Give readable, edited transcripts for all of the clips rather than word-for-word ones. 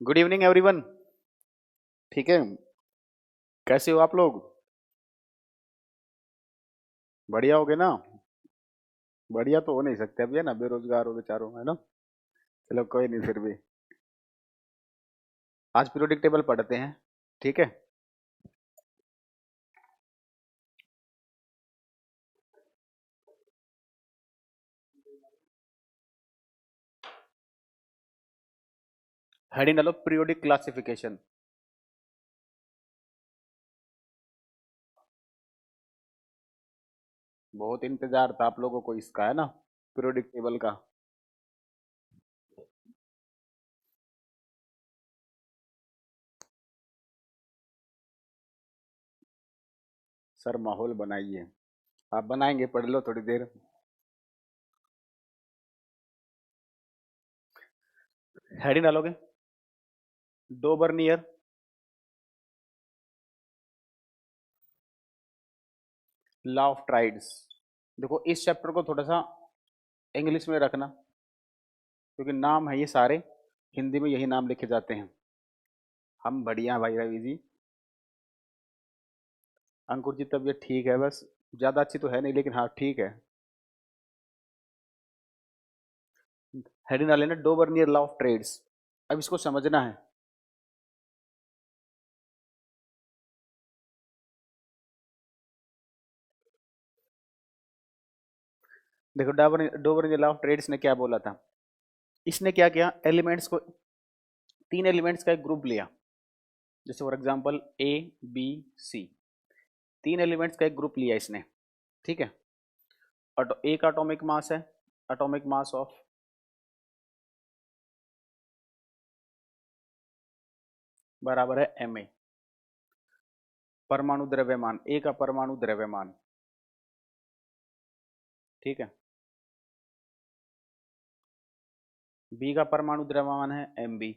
Good evening everyone. ठीक है, कैसे हो आप लोग? बढ़िया होगे ना? बढ़िया तो हो नहीं सकते अभी, है ना, बेरोजगार हो बेचारों, है ना। चलो कोई नहीं, फिर भी आज पीरियोडिक टेबल पढ़ते हैं। ठीक है, हेडिंग डालो पीरियोडिक क्लासिफिकेशन। बहुत इंतजार था आप लोगों को इसका, है ना, पीरियोडिक टेबल का। सर माहौल बनाइए, आप बनाएंगे, पढ़ लो थोड़ी देर। हेडिंग डालोगे दो बर्नियर, लॉ ऑफ ट्राइड्स। देखो इस चैप्टर को थोड़ा सा इंग्लिश में रखना, क्योंकि नाम है ये सारे हिंदी में यही नाम लिखे जाते हैं। हम बढ़िया हैं भाई रवि जी। अंकुर जी तबीयत ठीक है, बस ज़्यादा अच्छी तो है नहीं, लेकिन हाँ ठीक है। हेडिंग डाल लेना डोबर नियर लॉ ऑफ ट्रेड्स। अब इसको समझना है। देखो डोबर डोबर नियर लॉ ऑफ ट्रेड्स ने क्या बोला था। इसने क्या किया, एलिमेंट्स को, तीन एलिमेंट्स का एक ग्रुप लिया। जैसे for example A B C, तीन एलिमेंट्स का एक ग्रुप लिया इसने। ठीक है, एक एटॉमिक मास है, एटॉमिक मास ऑफ बराबर है एम ए। परमाणु द्रव्यमान, ए का परमाणु द्रव्यमान। ठीक है, बी का परमाणु द्रव्यमान है एम बी,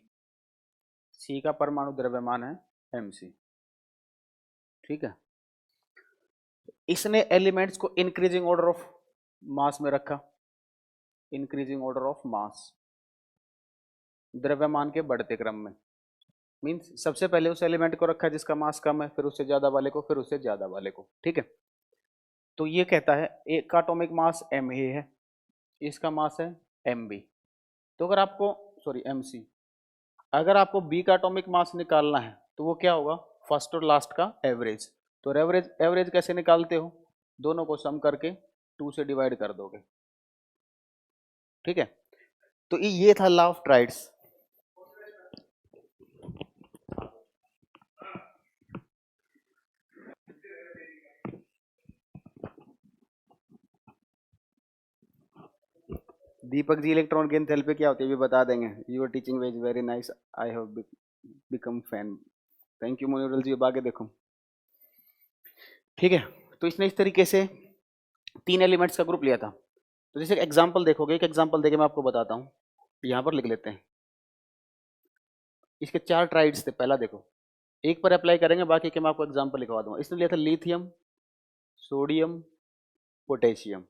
सी का परमाणु द्रव्यमान है एम सी। ठीक है, इसने एलिमेंट्स को इंक्रीजिंग ऑर्डर ऑफ मास में रखा। इंक्रीजिंग ऑर्डर ऑफ मास, द्रव्यमान के बढ़ते क्रम में। मींस सबसे पहले उस एलिमेंट को रखा जिसका मास कम है, फिर उससे ज्यादा वाले को, फिर उससे ज्यादा वाले को। ठीक है, तो ये कहता है एक का एटॉमिक मास एम ए है, इसका मास है एम बी। तो अगर आपको, सॉरी एम सी, अगर आपको बी का एटॉमिक मास निकालना है तो वो क्या होगा, फर्स्ट और लास्ट का एवरेज। तो एवरेज एवरेज कैसे निकालते हो, दोनों को सम करके 2 से डिवाइड कर दोगे। ठीक है, तो ये था law of triads. Deepak ji electron की एंथैल्पी क्या होती है भी बता देंगे। Your teaching ways very nice, I have become fan. Thank you मोनिरल जी, अब आगे देखो। ठीक है, तो इसने इस तरीके से तीन एलिमेंट्स का ग्रुप लिया था। तो जैसे एग्जांपल देखोगे, एक एग्जांपल देके मैं आपको बताता हूँ। यहाँ पर लिख लेते हैं, इसके चार ट्राइड्स थे। पहला देखो, एक पर अप्लाई करेंगे, बाकी के मैं आपको एग्जांपल लिखवा दूंगा। इसने लिया था लिथियम, सोडियम, पोटेशियम,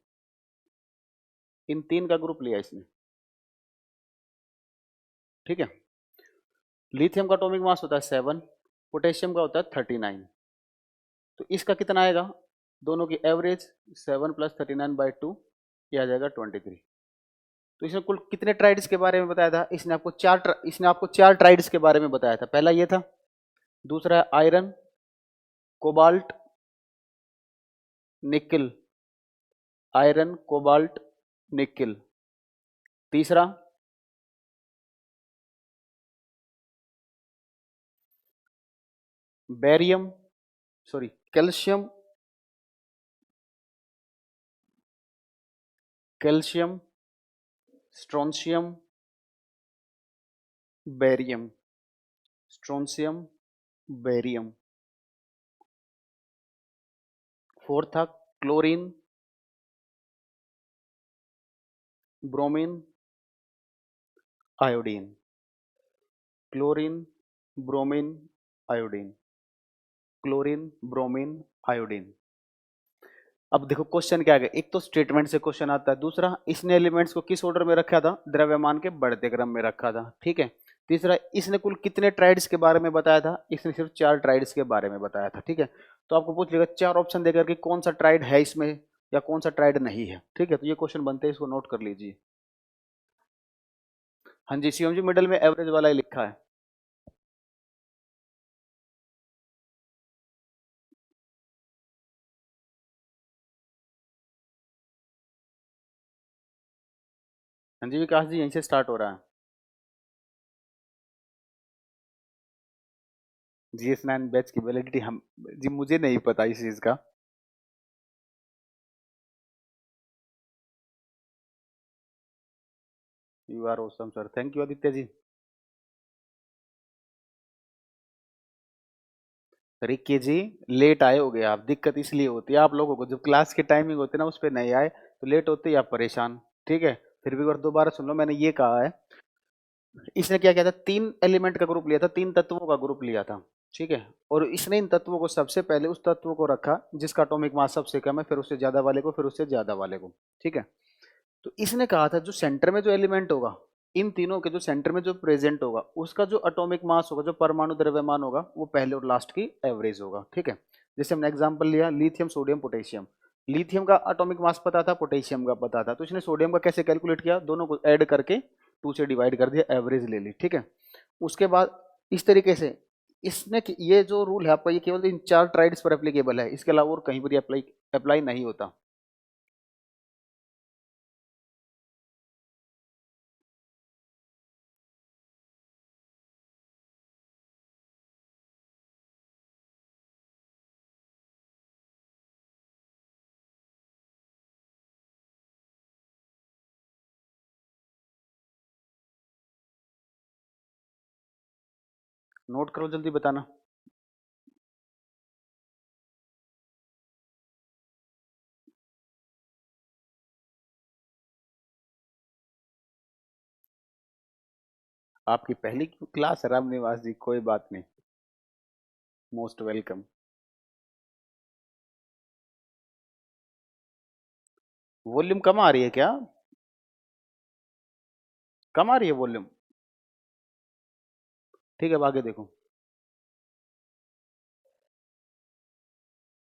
इन तीन का ग्रुप लिया इसने। ठीक है, लिथियम का एटॉमिक मास होता है 7, पोटेशियम का होता है 39। तो इसका कितना आएगा, दोनों की एवरेज 7 + 39/2, ये आ जाएगा 23। तो इसने कुल कितने ट्राइड्स के बारे में बताया था, इसने आपको चार ट्राइड्स के बारे में बताया था। पहला ये था, दूसरा है iron, cobalt, nickel, iron cobalt nickel. तीसरा barium, sorry calcium, calcium, strontium, barium, strontium, barium. Fourth था chlorine, bromine, iodine. Chlorine, bromine, iodine, chlorine, bromine, iodine. अब देखो क्वेश्चन क्या है, एक तो स्टेटमेंट से क्वेश्चन आता है, दूसरा इसने एलिमेंट्स को किस ऑर्डर में रखा था, द्रव्यमान के बढ़ते क्रम में रखा था। ठीक है, तीसरा, इसने कुल कितने ट्राइड्स के बारे में बताया था? इसने सिर्फ 4 ट्राइड्स के बारे में बताया था, ठीक है। तो आपको पूछ लेगा 4 ऑप्शन देकर कि कौन सा ट्राइड है इसमें या कौन सा ट्राइड नहीं है, ठीक है। तो ये क्वेश्चन बनते हैं, इसको नोट कर लीजिए। हाँ जी, शिवम जी मिडल में एवरेज वाला ही लिखा है। हाँ जी विकास जी, यहीं से स्टार्ट हो रहा है। GS9 बैच की वैलिडिटी हम जी मुझे नहीं पता इस चीज का। You are awesome sir, thank you Aditya ji. Ricky ji late आए होगे आप, दिक्कत इसलिए होती है आप लोगों को, जब क्लास की टाइमिंग होती है ना उस पर नहीं आए तो लेट होते ही आप परेशान, ठीक है। फिर भी एक बार दोबारा सुन लो, मैंने ये कहा है, इसने क्या किया था, 3 एलिमेंट का ग्रुप लिया था, 3 तत्वों का ग्रुप लिया था, ठीक है। और इसने इन तत्वों को सबसे पहले उस तत्व को रखा जिसका एटॉमिक मास सबसे कम है, फिर उससे ज्यादा वाले को, फिर उससे ज्यादा वाले को, ठीक है। तो इसने कहा था जो सेंटर में जो एलिमेंट होगा, इन तीनों के जो सेंटर में जो प्रेजेंट होगा उसका जो एटॉमिक मास होगा, जो परमाणु द्रव्यमान होगा, वो पहले और लास्ट की एवरेज होगा, ठीक है। जैसे हमने एग्जांपल लिया लिथियम सोडियम पोटेशियम, लिथियम का एटॉमिक मास पता था, पोटेशियम का पता था, तो इसने सोडियम का कैसे कैलकुलेट किया, दोनों को ऐड करके 2 से डिवाइड कर दिया, एवरेज ले ली, ठीक है। उसके बाद इस तरीके से इसने ये जो रूल है आपका, ये केवल इन 4 ट्राइड्स पर एप्लीकेबल है, इसके अलावा और कहीं पर अप्लाई अप्लाई नहीं होता। नोट करो जल्दी, बताना। आपकी पहली क्लास है राम निवास जी, कोई बात नहीं, मोस्ट वेलकम। वॉल्यूम कम आ रही है क्या? कम आ रही है वॉल्यूम? ठीक है, अब आगे देखो।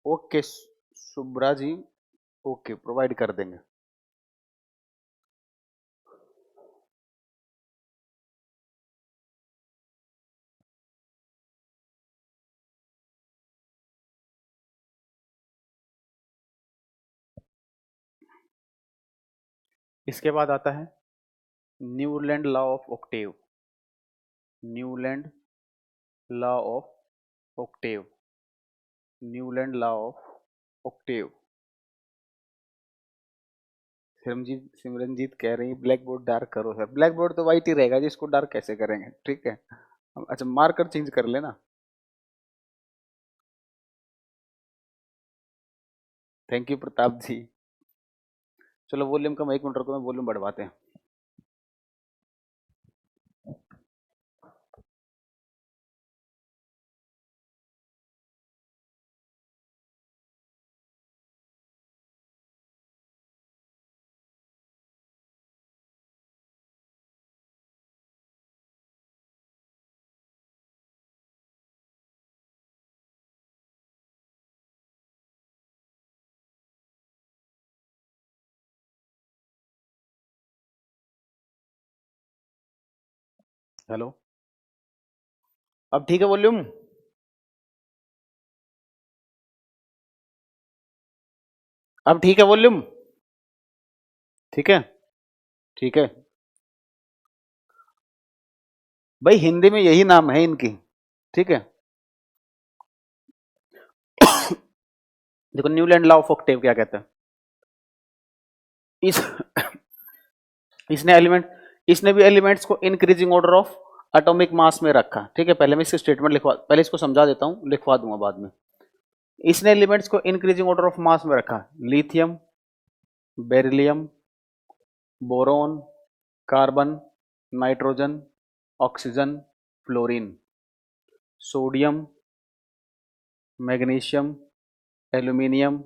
Okay Subra ji, okay provide कर देंगे। इसके बाद आता है Newland law of octave, Newland law of octave, Newland law of octave. Simranjeet कह रही है ब्लैक बोर्ड डार्क करो सर, ब्लैक बोर्ड तो वाइट ही रहेगा जी, इसको डार्क कैसे करेंगे, ठीक है। अच्छा मार्कर चेंज कर लेना। थैंक यू प्रताप जी। चलो वॉल्यूम कम, 1 मिनट रुको, मैं वॉल्यूम बढ़वाते हैं। हेलो, अब ठीक है वॉल्यूम? अब ठीक है वॉल्यूम? ठीक है, ठीक है। भाई हिंदी में यही नाम है इनकी, ठीक है। देखो न्यूलैंड लॉ ऑफ ऑक्टेव क्या कहता है, इस इसने एलिमेंट, इसने भी एलिमेंट्स को increasing order of atomic mass में रखा, ठीक है। पहले मैं इसकी स्टेटमेंट लिखवा, पहले इसको समझा देता हूं, लिखवा दूंगा बाद में। इसने एलिमेंट्स को इंक्रीजिंग ऑर्डर ऑफ मास में रखा, lithium, beryllium, boron, carbon, nitrogen, oxygen, fluorine, sodium, magnesium, aluminium,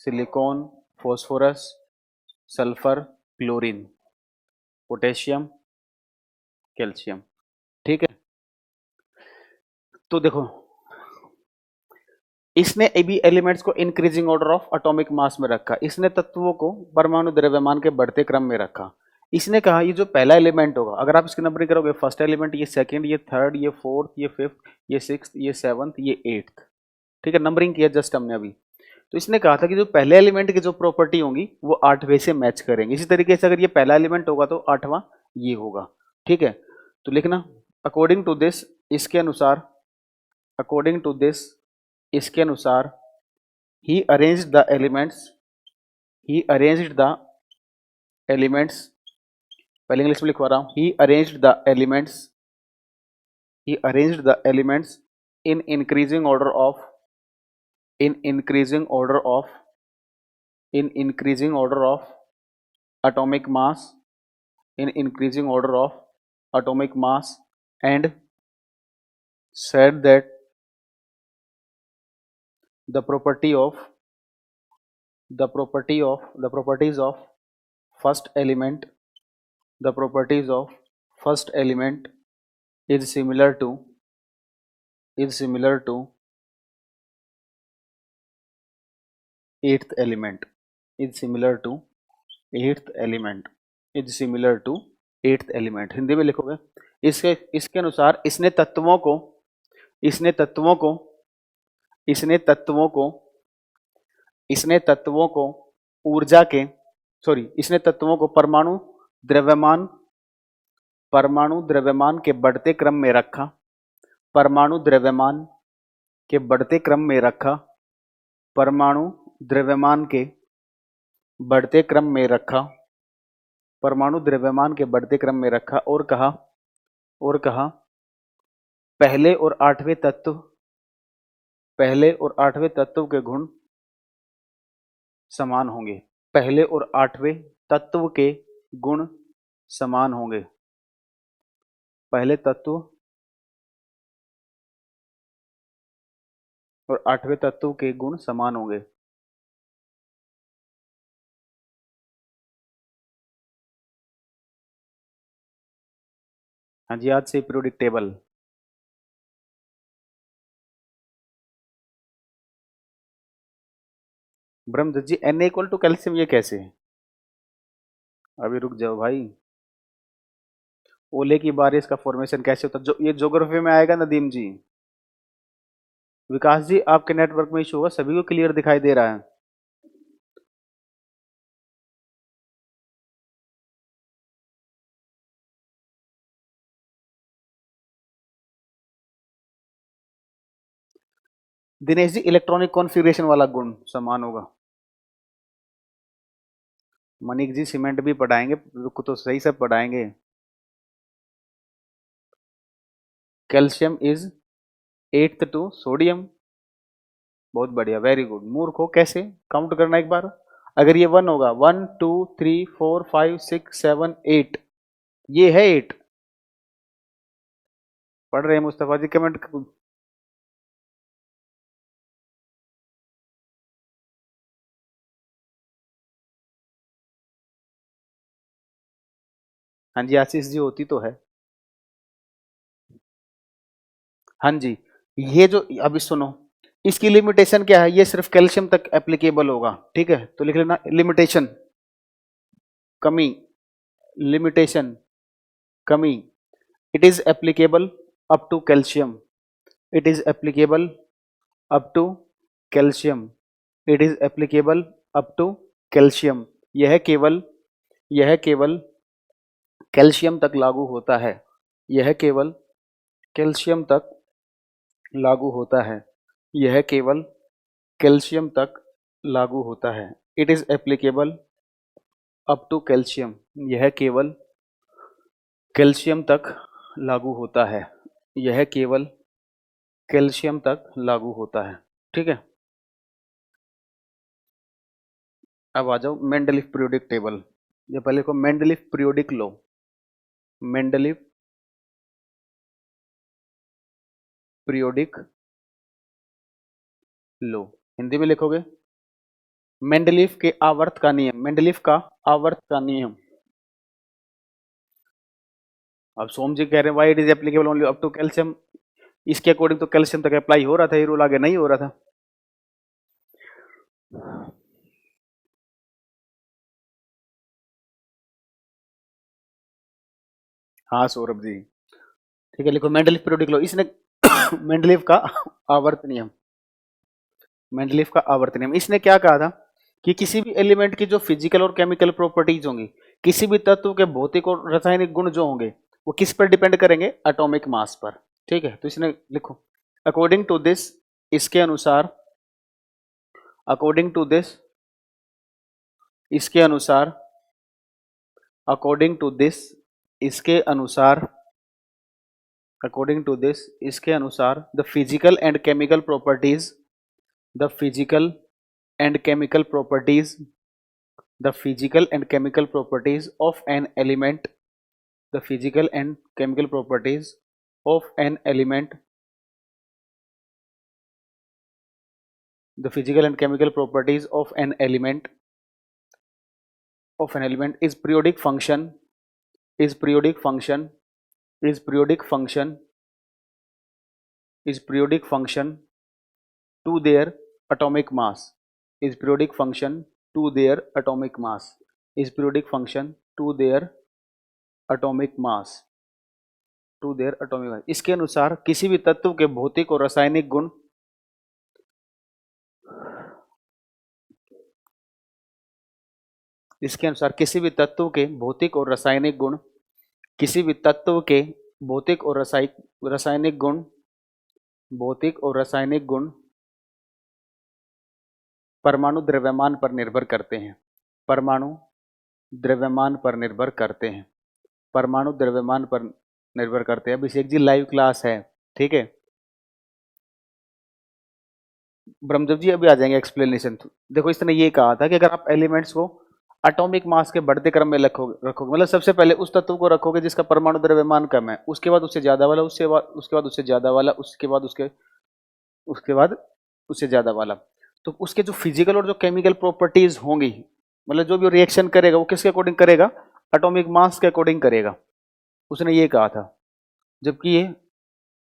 silicon, phosphorus, sulphur, chlorine, potassium, calcium, ठीक है। तो देखो इसने अभी एलिमेंट्स को increasing order of atomic mass में रखा, इसने तत्वों को परमाणु द्रव्यमान के बढ़ते क्रम में रखा। इसने कहा ये जो पहला एलिमेंट होगा, अगर आप इसकी नंबरिंग करोगे, फर्स्ट एलिमेंट, ये सेकंड, ये थर्ड, ये फोर्थ, ये फिफ्थ, ये सिक्स्थ, ये सेवंथ, ये एट्थ, ठीक है, नंबरिंग किया जस्ट हमने अभी। तो इसने कहा था कि जो पहले एलिमेंट की जो प्रॉपर्टी होंगी वो 8वें से मैच करेंगे। इसी तरीके से अगर ये पहला एलिमेंट होगा तो 8वां ये होगा, ठीक है। तो लिखना अकॉर्डिंग टू दिस, इसके अनुसार, अकॉर्डिंग टू दिस, इसके अनुसार, he arranged the elements, he arranged the elements, पहले इंग्लिश में लिखवा रहा हूं, he arranged the elements, he arranged the elements in increasing order of, in increasing order of, in increasing order of atomic mass, in increasing order of atomic mass, and said that the property of, the properties of first element, the properties of first element is similar to, is similar to eighth element, is similar to eighth element, is similar to eighth element। Hindi में लिखोगे, इसके अनुसार इसने तत्वों को, इसने तत्वों को, इसने तत्वों को, इसने तत्वों को ऊर्जा के, सॉरी, इसने तत्वों को परमाणु द्रव्यमान, परमाणु द्रव्यमान के बढ़ते क्रम में रखा, परमाणु द्रव्यमान के बढ़ते क्रम में रखा, परमाणु द्रव्यमान के बढ़ते क्रम में रखा, परमाणु द्रव्यमान के बढ़ते क्रम में रखा, और कहा, और कहा पहले और आठवें तत्व, पहले और आठवें तत्व के गुण समान होंगे, पहले और आठवें तत्व के गुण समान होंगे, पहले तत्व और आठवें तत्व के गुण समान होंगे। हाँ जी, आज से periodic table. Brahmadutt ji, Na equal to calcium, ये कैसे है? अभी रुक जाओ भाई, ओले की बारिश का फॉर्मेशन कैसे होता है? जो ये ज्योग्राफी में आएगा नदीम जी। विकास जी, आपके नेटवर्क में इशू होगा, सभी को क्लियर दिखाई दे रहा है? दिनेश जी, इलेक्ट्रॉनिक कॉन्फ़िगरेशन वाला गुण समान होगा। मनिक जी, सीमेंट भी पढ़ाएंगे, रुको तो सही से पढ़ाएंगे। Calcium is 8th to sodium, बहुत बढ़िया, वेरी गुड। मूर्ख हो, कैसे काउंट करना एक बार? अगर ये 1 होगा, 1 2 3 4 5 6 7 8, ये है 8। पढ़ रहे हैं मुस्तफा जी, कमेंट। हाँ जी आशीष जी, होती तो है। हाँ जी, ये जो अभी सुनो, इसकी लिमिटेशन क्या है? ये सिर्फ कैल्शियम तक एप्लीकेबल होगा, ठीक है। तो लिख लेना लिमिटेशन, कमी, लिमिटेशन, कमी, it is applicable up to calcium, it is applicable up to calcium, it is applicable up to calcium. यह केवल, यह केवल कैल्शियम तक लागू होता है, यह केवल कैल्शियम तक लागू होता है, यह केवल कैल्शियम तक लागू होता है। It is applicable up to calcium, यह केवल कैल्शियम तक लागू होता है, यह केवल कैल्शियम तक लागू होता है, ठीक है। अब आ जाओ मेंडलीफ पीरियोडिक टेबल। ये पहले को मेंडलीफ पीरियोडिक लो, मेंडलीफ पीरियोडिक लो, हिंदी में लिखोगे मेंडलीफ के आवर्त का नियम, मेंडलीफ का आवर्त का नियम। अब सोम जी कह रहे हैं why it is applicable only up to calcium, इसके अकॉर्डिंग तो कैल्शियम तक अप्लाई हो रहा था, ये रूल आगे नहीं हो रहा था। हाँ सौरभ जी, ठीक है, लिखो मेंडलीव पीरियोडिक लॉ। इसने मेंडलीव का आवर्त नियम, मेंडलीव का आवर्त नियम, इसने क्या कहा था कि किसी भी एलिमेंट की जो फिजिकल और केमिकल प्रॉपर्टीज होंगी, किसी भी तत्व के भौतिक और रासायनिक गुण जो होंगे, वो किस पर डिपेंड करेंगे? एटॉमिक मास पर। ठीक है, तो इसने लिखो अकॉर्डिंग टू दिस, इसके अनुसार, अकॉर्डिंग टू दिस, इसके अनुसार, अकॉर्डिंग टू दिस, इसके अनुसार, अकॉर्डिंग टू दिस, इसके अनुसार the physical and chemical properties, the physical and chemical properties, the physical and chemical properties of an element, the physical and chemical properties of an element, the physical and chemical properties of an element, of an element is periodic function, is periodic function, is periodic function, is periodic function to their atomic mass, is periodic function to their atomic mass, is periodic function to their atomic mass, to their atomic mass. इसके अनुसार किसी भी तत्व के भौतिक और रासायनिक गुण, इसके अनुसार किसी भी तत्व के भौतिक और रासायनिक गुण, किसी भी तत्व के भौतिक और रासायनिक गुण, भौतिक और रासायनिक गुण परमाणु द्रव्यमान पर निर्भर करते हैं, परमाणु द्रव्यमान पर निर्भर करते हैं, परमाणु द्रव्यमान पर निर्भर करते हैं। अभिषेक जी लाइव क्लास है, ठीक है, ब्रह्मदेव जी अभी आ जाएंगे एक्सप्लेनेशन। देखो इसने ये कहा था कि अगर आप एलिमेंट्स को एटॉमिक मास के बढ़ते क्रम में रखोगे, मतलब सबसे पहले उस तत्व को रखोगे जिसका परमाणु द्रव्यमान कम है, उसके बाद उससे ज्यादा वाला, उसके बाद उससे ज्यादा वाला, उसके बाद उसके बाद उससे ज्यादा वाला, तो उसके जो फिजिकल और जो केमिकल प्रॉपर्टीज होंगी, मतलब जो भी रिएक्शन करेगा वो किसके अकॉर्डिंग करेगा? एटॉमिक मास के अकॉर्डिंग करेगा, उसने ये कहा था। जबकि ये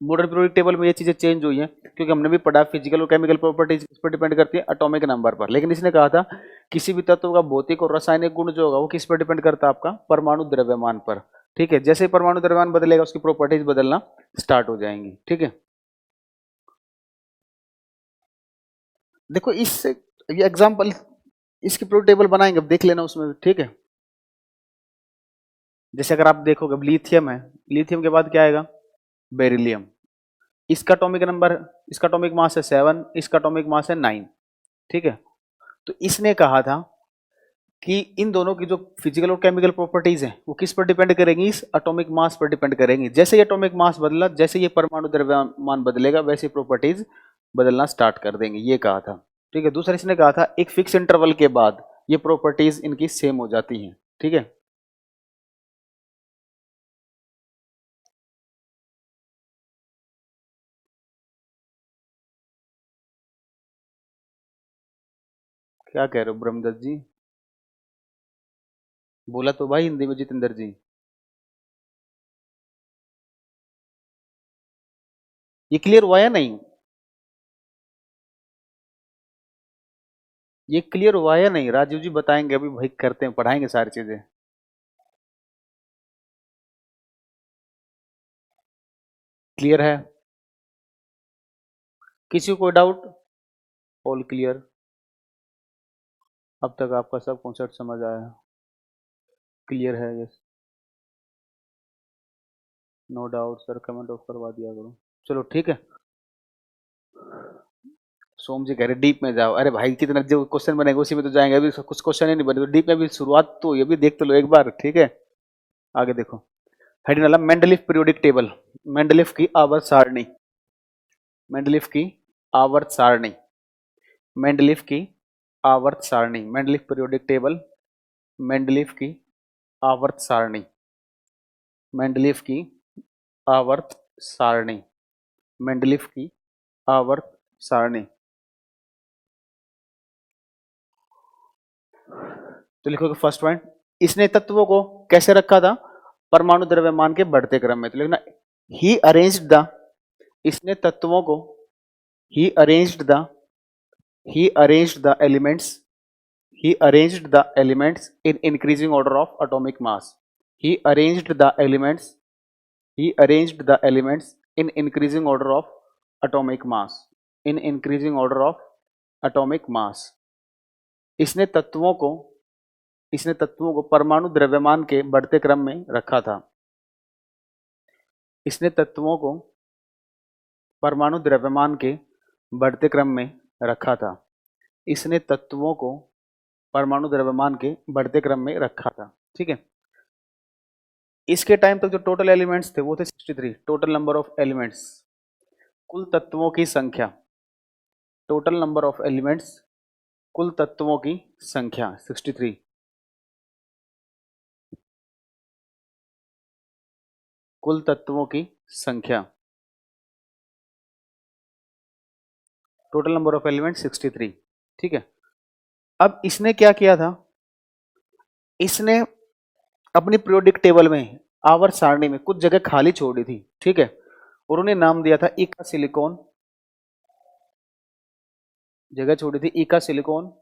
मॉडर्न पीरियोडिक टेबल में ये चीजें चेंज हुई हैं, क्योंकि हमने भी पढ़ा फिजिकल और केमिकल प्रॉपर्टीज किस पर डिपेंड करती है? एटॉमिक नंबर पर। लेकिन इसने कहा था किसी भी तत्व का भौतिक और रासायनिक गुण जो होगा वो किस पर डिपेंड करता है? आपका परमाणु द्रव्यमान पर। ठीक है, जैसे ही परमाणु द्रव्यमान बदलेगा उसकी प्रॉपर्टीज बदलना स्टार्ट हो जाएंगी। ठीक है, देखो इससे ये एग्जाम्पल, इसकी पीरियोडिक टेबल बनाएंगे, अब देख लेना उसमें। ठीक है, जैसे अगर आप देखोगे अब लिथियम है, लिथियम के बाद क्या आएगा? बेरिलियम। इसका एटॉमिक नंबर, इसका एटॉमिक मास है 7, इसका एटॉमिक मास है 9। ठीक है, तो इसने कहा था कि इन दोनों की जो फिजिकल और केमिकल प्रॉपर्टीज हैं वो किस पर डिपेंड करेंगी? इस एटॉमिक मास पर डिपेंड करेंगी। जैसे ये एटॉमिक मास बदला, जैसे ये परमाणु द्रव्यमान बदलेगा, वैसे प्रॉपर्टीज बदलना स्टार्ट कर देंगे, ये कहा था। ठीक है, दूसरा इसने कहा था एक फिक्स इंटरवल के बाद ये प्रॉपर्टीज इनकी सेम हो जाती हैं। ठीक है, क्या कह रहे हो ब्रह्मदत्त जी? बोला तो भाई हिंदी में जितेंद्र जी। ये क्लियर हुआ या नहीं? ये क्लियर हुआ या नहीं? राजीव जी बताएंगे, अभी भाई करते हैं, पढ़ाएंगे सारी चीजें। क्लियर है? किसी को कोई डाउट? All clear? अब तक आपका सब कॉन्सेप्ट समझ आया? क्लियर है? Yes, no doubt sir, comment off करवा दिया करो। चलो ठीक है, सोम जी कह रहे डीप में जाओ। अरे भाई कितना जो क्वेश्चन बनेगा उसी में तो जाएंगे, अभी कुछ क्वेश्चन ही नहीं बने, तो डीप में भी शुरुआत तो ये भी देख तो लो एक बार। ठीक है, आगे देखो, हेडिंग डाला मेंडलीफ पीरियोडिक टेबल, मेंडलीफ की आवर्त सारणी, मेंडलीफ की आवर्त सारणी, मेंडलीफ की आवर्त सारणी, मेंडलीफ पीरियोडिक टेबल, मेंडलीफ की आवर्त सारणी, मेंडलीफ की आवर्त सारणी, मेंडलीफ की आवर्त सारणी। तो लिखोगे फर्स्ट पॉइंट, इसने तत्वों को कैसे रखा था? परमाणु द्रव्यमान के बढ़ते क्रम में। तो लिखना ही अरेंज्ड द इसने तत्वों को he arranged the he arranged the elements he arranged the elements in increasing order of atomic mass. he arranged the elements he arranged the elements in increasing order of atomic mass in increasing order of atomic mass. इसने तत्वों को परमाणु द्रव्यमान के बढ़ते क्रम में रखा था. इसने तत्वों को परमाणु द्रव्यमान के बढ़ते क्रम में रखा था. इसने तत्वों को परमाणु द्रव्यमान के बढ़ते क्रम में रखा था. ठीक है. इसके टाइम तक जो टोटल एलिमेंट्स थे वो थे 63. टोटल नंबर ऑफ एलिमेंट्स, कुल तत्वों की संख्या, टोटल नंबर ऑफ एलिमेंट्स, कुल तत्वों की संख्या 63. कुल तत्वों की संख्या, टोटल नंबर ऑफ एलिमेंट्स 63. ठीक है. अब इसने क्या किया था, इसने अपनी पीरियोडिक टेबल में आवर्त सारणी में कुछ जगह खाली छोड़ी थी. ठीक है. और उन्हें नाम दिया था इका सिलिकॉन. जगह छोड़ी थी इका सिलिकॉन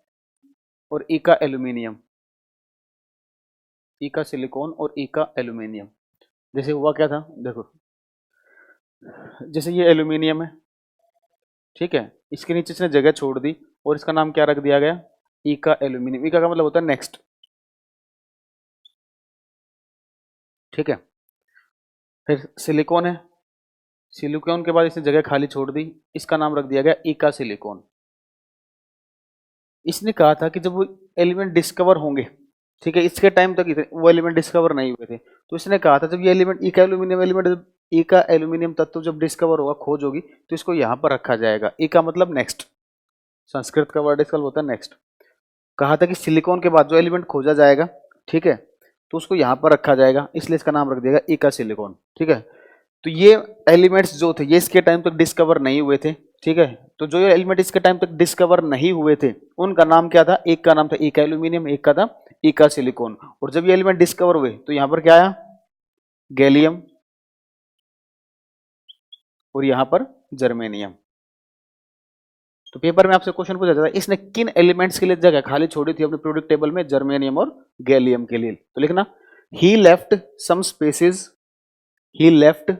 और इका एल्यूमिनियम. इका सिलिकॉन और इका एल्यूमिनियम. जैसे हुआ क्या था देखो, जैसे ये एल्यूमिनियम है. ठीक है. इसके नीचे इसने जगह छोड़ दी और इसका नाम क्या रख दिया गया, इका एल्यूमिनियम. इका का मतलब होता है नेक्स्ट. ठीक है. फिर सिलिकॉन है, सिलिकॉन के बाद इसने जगह खाली छोड़ दी, इसका नाम रख दिया गया इका सिलिकॉन. इसने कहा था कि जब वो एलिमेंट डिस्कवर होंगे, ठीक है, इसके टाइम तक वो एलिमेंट डिस्कवर नहीं हुए थे, तो इसने कहा था जब ये एलिमेंट इका एल्यूमिनियम एलिमेंट, इका एल्यूमिनियम तत्व जब डिस्कवर होगा, खोज होगी, तो इसको यहाँ पर रखा जाएगा. इका मतलब नेक्स्ट, संस्कृत का वर्ड इसका होता है नेक्स्ट. कहा था कि सिलिकॉन के बाद जो एलिमेंट खोजा जाएगा, ठीक है, तो उसको यहाँ पर रखा जाएगा, इसलिए इसका नाम रख दिया इका सिलिकॉन. ठीक है. तो ये एलिमेंट्स जो थे ये इसके टाइम तक डिस्कवर नहीं हुए थे. ठीक है. तो जो ये एलिमेंट इसके टाइम तक डिस्कवर नहीं हुए थे उनका नाम क्या था, एक का नाम था इका एल्यूमिनियम, एक का था इका सिलिकॉन. और जब ये एलिमेंट डिस्कवर हुए तो यहां पर क्या आया, गैलियम, और यहां पर जर्मेनियम. तो पेपर में आपसे क्वेश्चन पूछा जाता है इसने किन एलिमेंट्स के लिए जगह खाली छोड़ी थी अपने प्रोडक्ट टेबल में, जर्मेनियम और गैलियम के लिए. तो लिखना ही left some spaces, he left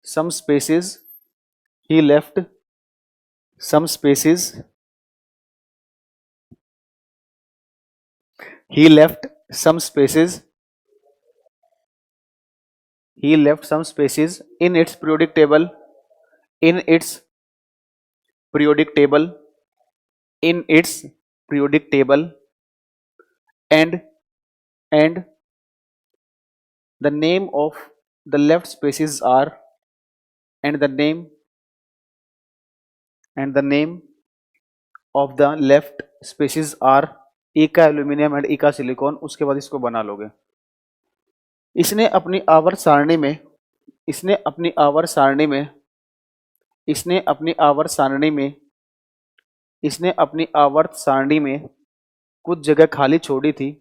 some spaces, he left some spaces, he left some spaces, he left some spaces in its periodic table, in its periodic table, in its periodic table, and and the name of the left spaces are, and the name and the name of the left spaces are इका aluminium and इका silicon. उसके बाद इसको बना लोगे. इसने अपनी आवर्त सारणी में, इसने अपनी आवर्त सारणी में, इसने अपनी आवर्त सारणी में, इसने अपनी आवर्त सारणी में कुछ जगह खाली छोड़ी थी,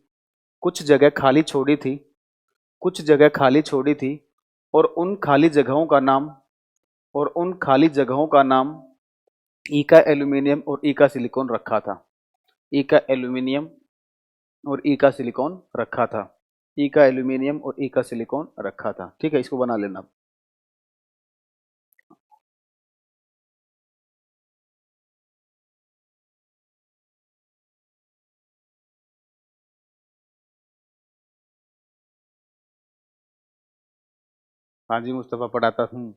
कुछ जगह खाली छोड़ी थी, कुछ जगह खाली छोड़ी थी, और उन खाली जगहों का नाम, और उन खाली जगहों का नाम इका एल्यूमिनियम और इका सिलिकॉन रखा था. इका एल्यूमिनियम और इका सिलिकॉन रखा था. इका एल्यूमिनियम और इका सिलिकॉन रखा था. ठीक है. इसको बना लेना. हाँ जी मुस्तफा, पढ़ाता हूँ.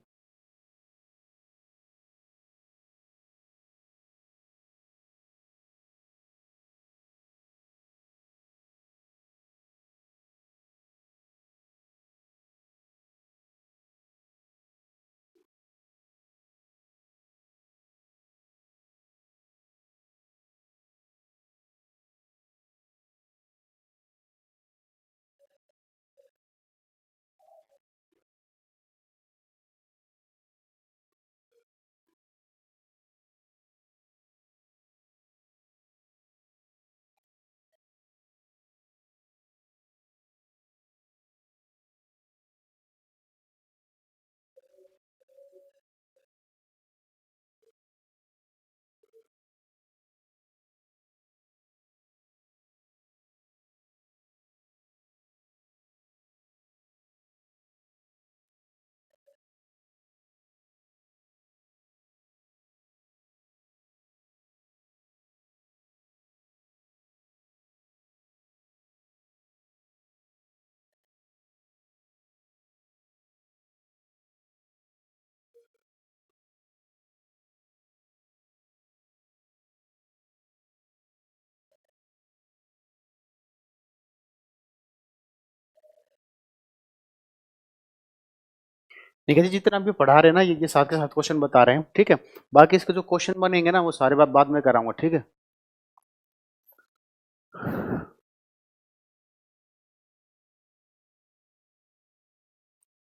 देखिए जी, जितना अभी पढ़ा रहे हैं ना, ये साथ के साथ क्वेश्चन बता रहे हैं, ठीक है। बाकी इसके जो क्वेश्चन बनेंगे ना, वो सारे बात बाद में कराऊंगा, ठीक है।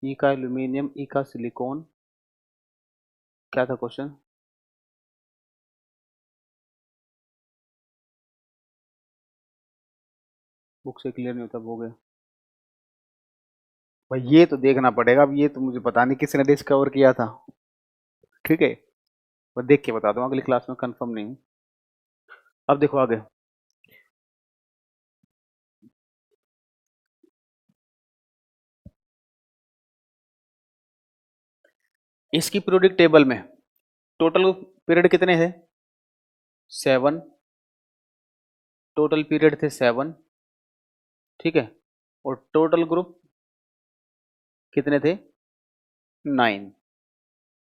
ई का एल्यूमिनियम, ई का सिलिकॉन, क्या था क्वेश्चन? बुक से क्लियर नहीं होता, हो गया भाई। ये तो देखना पड़ेगा, अब ये तो मुझे पता नहीं किसने डिस्कवर किया था, ठीक है। मैं देख के बता दूं, अगली क्लास में कंफर्म नहीं हूं। अब देखो आगे, इसकी पीरियोडिक टेबल में टोटल पीरियड कितने थे? 7। टोटल पीरियड थे 7, ठीक है। और टोटल ग्रुप कितने थे? 9।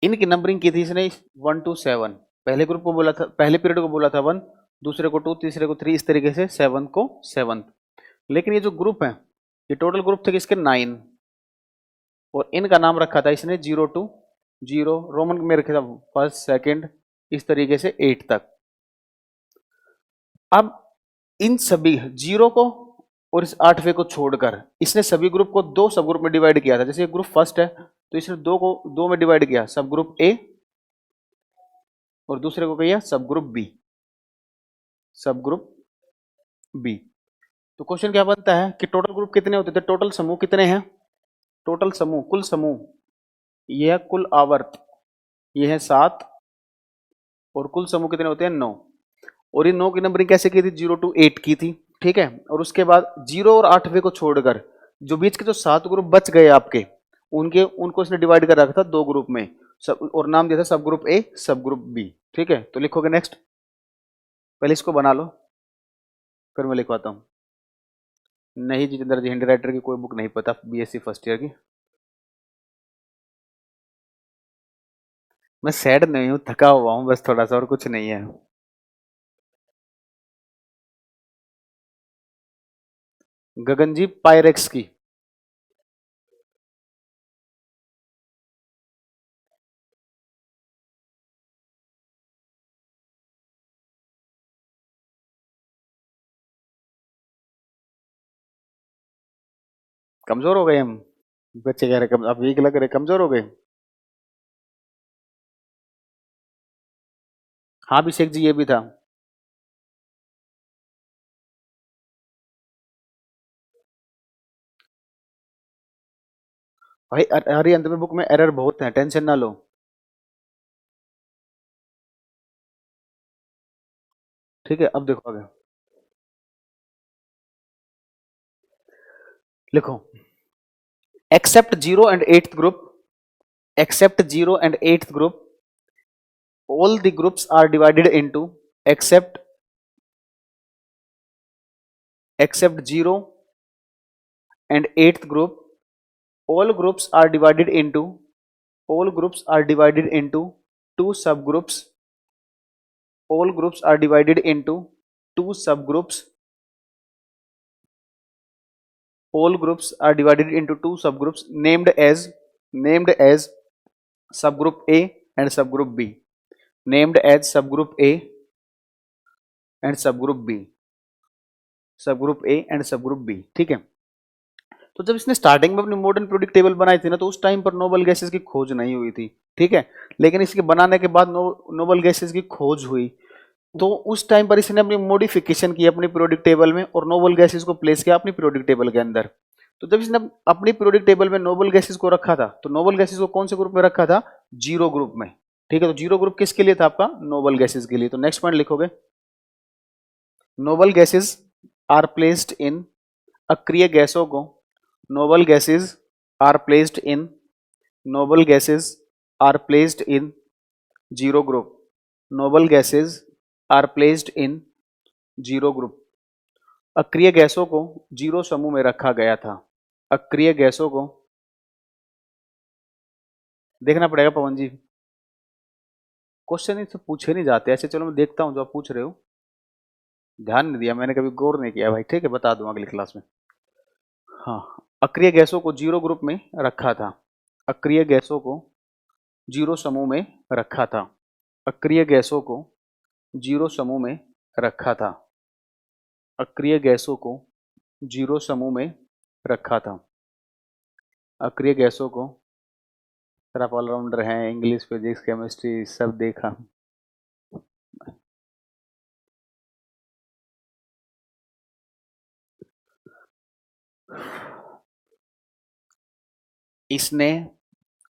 इनकी नंबरिंग की थी इसने 1 to 7। पहले ग्रुप को बोला था, पहले पीरियड को बोला था 1, दूसरे को 2, तीसरे को 3, इस तरीके से 7 को 7। लेकिन ये जो ग्रुप है, ये टोटल ग्रुप थे किसके? 9। और इनका नाम रखा था इसने 0 to 0, रोमन में रखा था फर्स्ट, सेकंड, इस तरीके से 8 तक। अब इन सभी 0 को और इस 8वें को छोड़कर इसने सभी ग्रुप को 2 सब ग्रुप में डिवाइड किया था। जैसे ग्रुप फर्स्ट है तो इसने 2 को 2 में डिवाइड किया, सब ग्रुप ए, और दूसरे को किया सब ग्रुप बी, सब ग्रुप बी। तो क्वेश्चन क्या बनता है कि टोटल ग्रुप कितने होते थे? टोटल समूह कितने हैं? टोटल समूह, कुल समूह, ये है कुल आवर्त, ये है 7, और कुल समूह कितने होते हैं? 9। और ये 9 की नंबरिंग कैसे की थी? 0 to 8 की थी, ठीक है। और उसके बाद 0 और 8वें को छोड़कर जो बीच के जो 7 ग्रुप बच गए आपके, उनको इसने डिवाइड कर रखा था 2 ग्रुप में, सब, और नाम दिया था सब ग्रुप ए, सब ग्रुप बी, ठीक है। तो लिखोगे नेक्स्ट, पहले इसको बना लो, फिर मैं लिखवाता हूँ। नहीं जितेंद्र जी, हिंदी राइटर की कोई बुक नहीं पता, बीएससी फर्स्ट ईयर की। मैं सैड नहीं हूँ, थका हुआ हूँ बस थोड़ा सा, और कुछ नहीं है। गगनजी पायरेक्स की। कमजोर हो गए हम, बच्चे कह रहे अब वीक लग रहे, कमजोर हो गए। हाँ अभिषेक जी, ये भी था। भाई अरिहंत में बुक में एरर बहुत है, टेंशन ना लो। ठीक है, अब देखो आगे, लिखो accept 0 and 8th group, except 0 and 8th group, all the groups are divided into, except 0 and 8th group, all groups are divided into, all groups are divided into 2 subgroups, all groups are divided into 2 subgroups, all groups are divided into 2 subgroups named as subgroup A and subgroup B, named as subgroup A and subgroup B, subgroup A and subgroup B, ठीक है। तो जब इसने starting में अपनी modern periodic table बनाई थी ना, तो उस टाइम पर नोबल गैसेस की खोज नहीं हुई थी, ठीक है। लेकिन इसके बनाने के बाद नोबल गैसेस की खोज हुई, तो उस टाइम पर इसने अपनी मॉडिफिकेशन की अपनी पीरियोडिक टेबल में, और नोबल गैसेस को प्लेस किया अपनी पीरियोडिक टेबल के अंदर। तो जब इसने अपनी पीरियोडिक टेबल में नोबल गैसेस को रखा था, तो नोबल गैसेस को कौन से ग्रुप में रखा था? 0 ग्रुप में, ठीक है। तो 0 ग्रुप किसके लिए था? आपका नोबल गैसेस के लिए। तो नेक्स्ट पॉइंट लिखोगे, noble gases are placed in, अक्रिय गैसों को, noble gases are placed in, noble gases are placed in 0 group, noble gases are placed in 0 group। अक्रिय गैसों को 0 समूह में रखा गया था। अक्रिय गैसों को देखना पड़ेगा पवन जी, क्वेश्चन इससे पूछे नहीं जाते ऐसे। चलो मैं देखता हूं जो आप पूछ रहे हो, ध्यान नहीं दिया मैंने, कभी गौर नहीं किया भाई, ठीक है, बता दूं अगली क्लास में। हाँ, अक्रिय गैसों को 0 ग्रुप में रखा था। अक्रिय गैसों को जीरो समूह में रखा था। अक्रिय गैसों को जीरो समूह में रखा था। अक्रिय गैसों को जीरो समूह में रखा था। अक्रिय गैसों को, सर आप ऑलराउंडर हैं, इंग्लिश फिजिक्स केमिस्ट्री सब देखा। इसने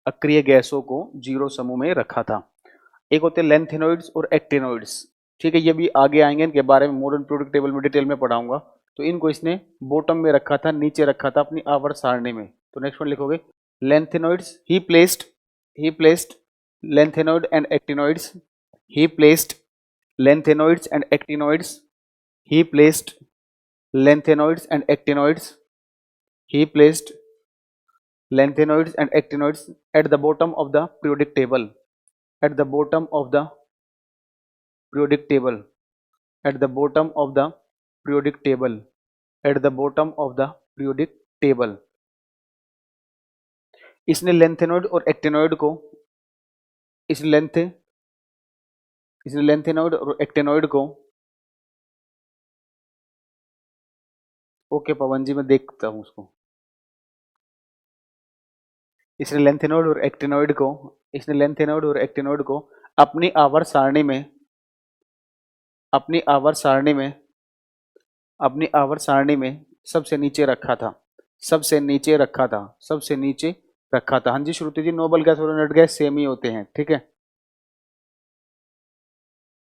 अक्रिय गैसों को जीरो समूह में रखा था। एक होते हैं लेंथेनॉइड्स और एक्टिनॉइड्स, ठीक है, ये भी आगे आएंगे, इनके बारे में मॉडर्न पीरियोडिक टेबल में डिटेल में पढ़ाऊंगा। तो इनको इसने बॉटम में रखा था, नीचे रखा था अपनी आवर्त सारणी में। तो नेक्स्ट वन लिखोगे lanthanoids, he placed lanthanoid and actinoids, he placed lanthanoids and actinoids, he placed lanthanoids and actinoids, he placed lanthanoids and actinoids at the bottom of the periodic table, at the bottom of the periodic table, at the bottom of the periodic table, at the bottom of the periodic table। इसने lanthanoid और actinoid को, इसने lanthanoid और actinoid को, okay पवन जी मैं देखता हूं उसको, इसने लेंथेनॉइड और एक्टिनॉइड को, इसने लेंथेनॉइड और एक्टिनॉइड को अपनी आवर्त सारणी में, अपनी आवर्त सारणी में, अपनी आवर्त सारणी में सबसे नीचे रखा था, सबसे नीचे रखा था, सबसे नीचे रखा था। हाँ जी श्रुति जी, नोबल गैस और नट गैस सेम ही होते हैं, ठीक है,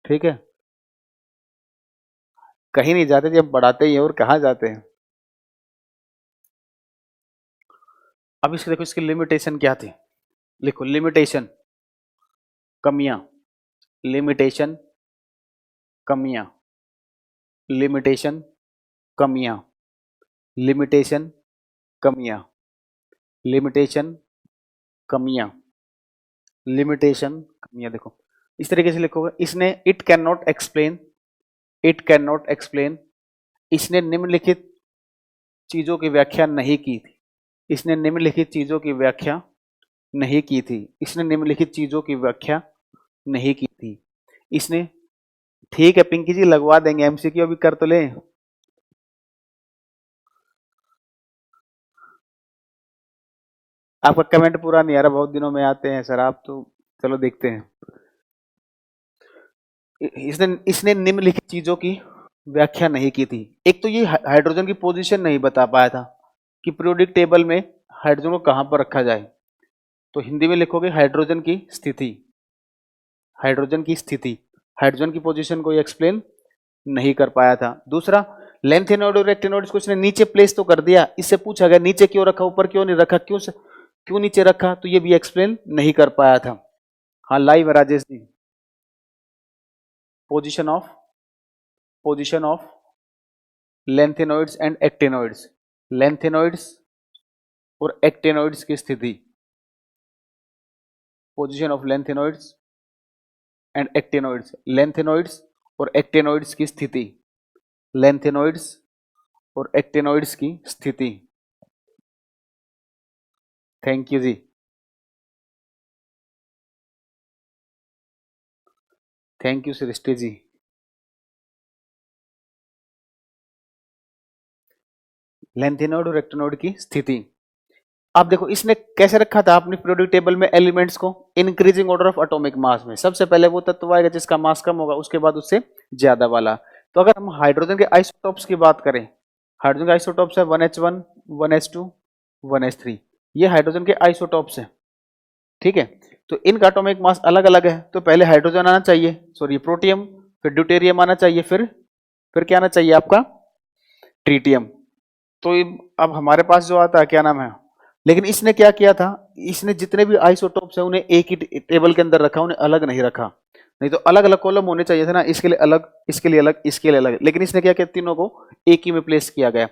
ठीक है, कहीं नहीं जाते, जब बढ़ाते ही है, और कहाँ जाते हैं। अब इसके देखो, इसकी लिमिटेशन क्या थी, लिखो लिमिटेशन, कमियां, लिमिटेशन, कमियां, लिमिटेशन, कमियां, लिमिटेशन, कमियां, लिमिटेशन, कमियां, लिमिटेशन, कमियां। देखो इस तरीके से लिखोगे, इसने it can not explain, it can not explain, इसने निम्नलिखित चीजों की व्याख्या नहीं की थी, इसने निम्नलिखित चीजों की व्याख्या नहीं की थी, इसने निम्नलिखित चीजों की व्याख्या नहीं की थी, इसने, ठीक है पिंकी जी लगवा देंगे, एमसीक्यू अभी कर तो ले। आपका कमेंट पूरा नहीं आ रहा, बहुत दिनों में आते हैं सर आप तो, चलो देखते हैं। इसने इसने निम्नलिखित चीजों की व्याख्या नहीं की थी। एक तो ये हाइड्रोजन की पोजीशन नहीं बता पाया था कि पीरियोडिक टेबल में हाइड्रोजन को कहां पर रखा जाए, तो हिंदी में लिखोगे हाइड्रोजन की स्थिति, हाइड्रोजन की स्थिति, हाइड्रोजन की पोजीशन को एक्सप्लेन नहीं कर पाया था। दूसरा, लेंथेनॉइड और एक्टिनॉइड को इसने नीचे प्लेस तो कर दिया, इससे पूछा गया नीचे क्यों रखा, ऊपर क्यों नहीं रखा, क्यों नीचे रखा, तो ये भी एक्सप्लेन नहीं कर पाया था। हाँ लाइव है Rajesh ji, position of lanthanoids and actinoids, lanthanoids और एक्टिनॉइड्स की स्थिति, position of lanthanoids and actinoids, lanthanoids और एक्टिनॉइड्स की स्थिति, लेंथेनॉइड्स और एक्टिनॉइड्स की स्थिति। Thank you ji, thank you Srishti ji. Lanthanoid और एक्टिनॉइड की स्थिति। आप देखो इसने कैसे रखा था अपनी पीरियोडिक टेबल में एलिमेंट्स को, increasing order of atomic mass में, सबसे पहले वो तत्व आएगा जिसका मास कम होगा, उसके बाद उससे ज्यादा वाला। तो अगर हम हाइड्रोजन के आइसोटॉप्स की बात करें, हाइड्रोजन के आइसोटॉप्स है 1H1, 1H2, 1H3, ये हाइड्रोजन के आइसोटॉप्स हैं, ठीक है। तो इनका एटॉमिक मास अलग अलग है, तो पहले हाइड्रोजन आना चाहिए, सॉरी प्रोटियम, फिर ड्यूटेरियम आना चाहिए, फिर क्या आना चाहिए आपका, ट्रीटियम। तो अब हमारे पास जो आता है क्या नाम है, लेकिन इसने क्या किया था, इसने जितने भी आइसोटोप्स है उन्हें एक ही टेबल के अंदर रखा, उन्हें अलग नहीं रखा, नहीं तो अलग अलग कॉलम होने चाहिए थे ना, इसके लिए अलग, इसके लिए अलग, इसके लिए अलग, लेकिन इसने क्या किया, तीनों को एक ही में प्लेस किया गया,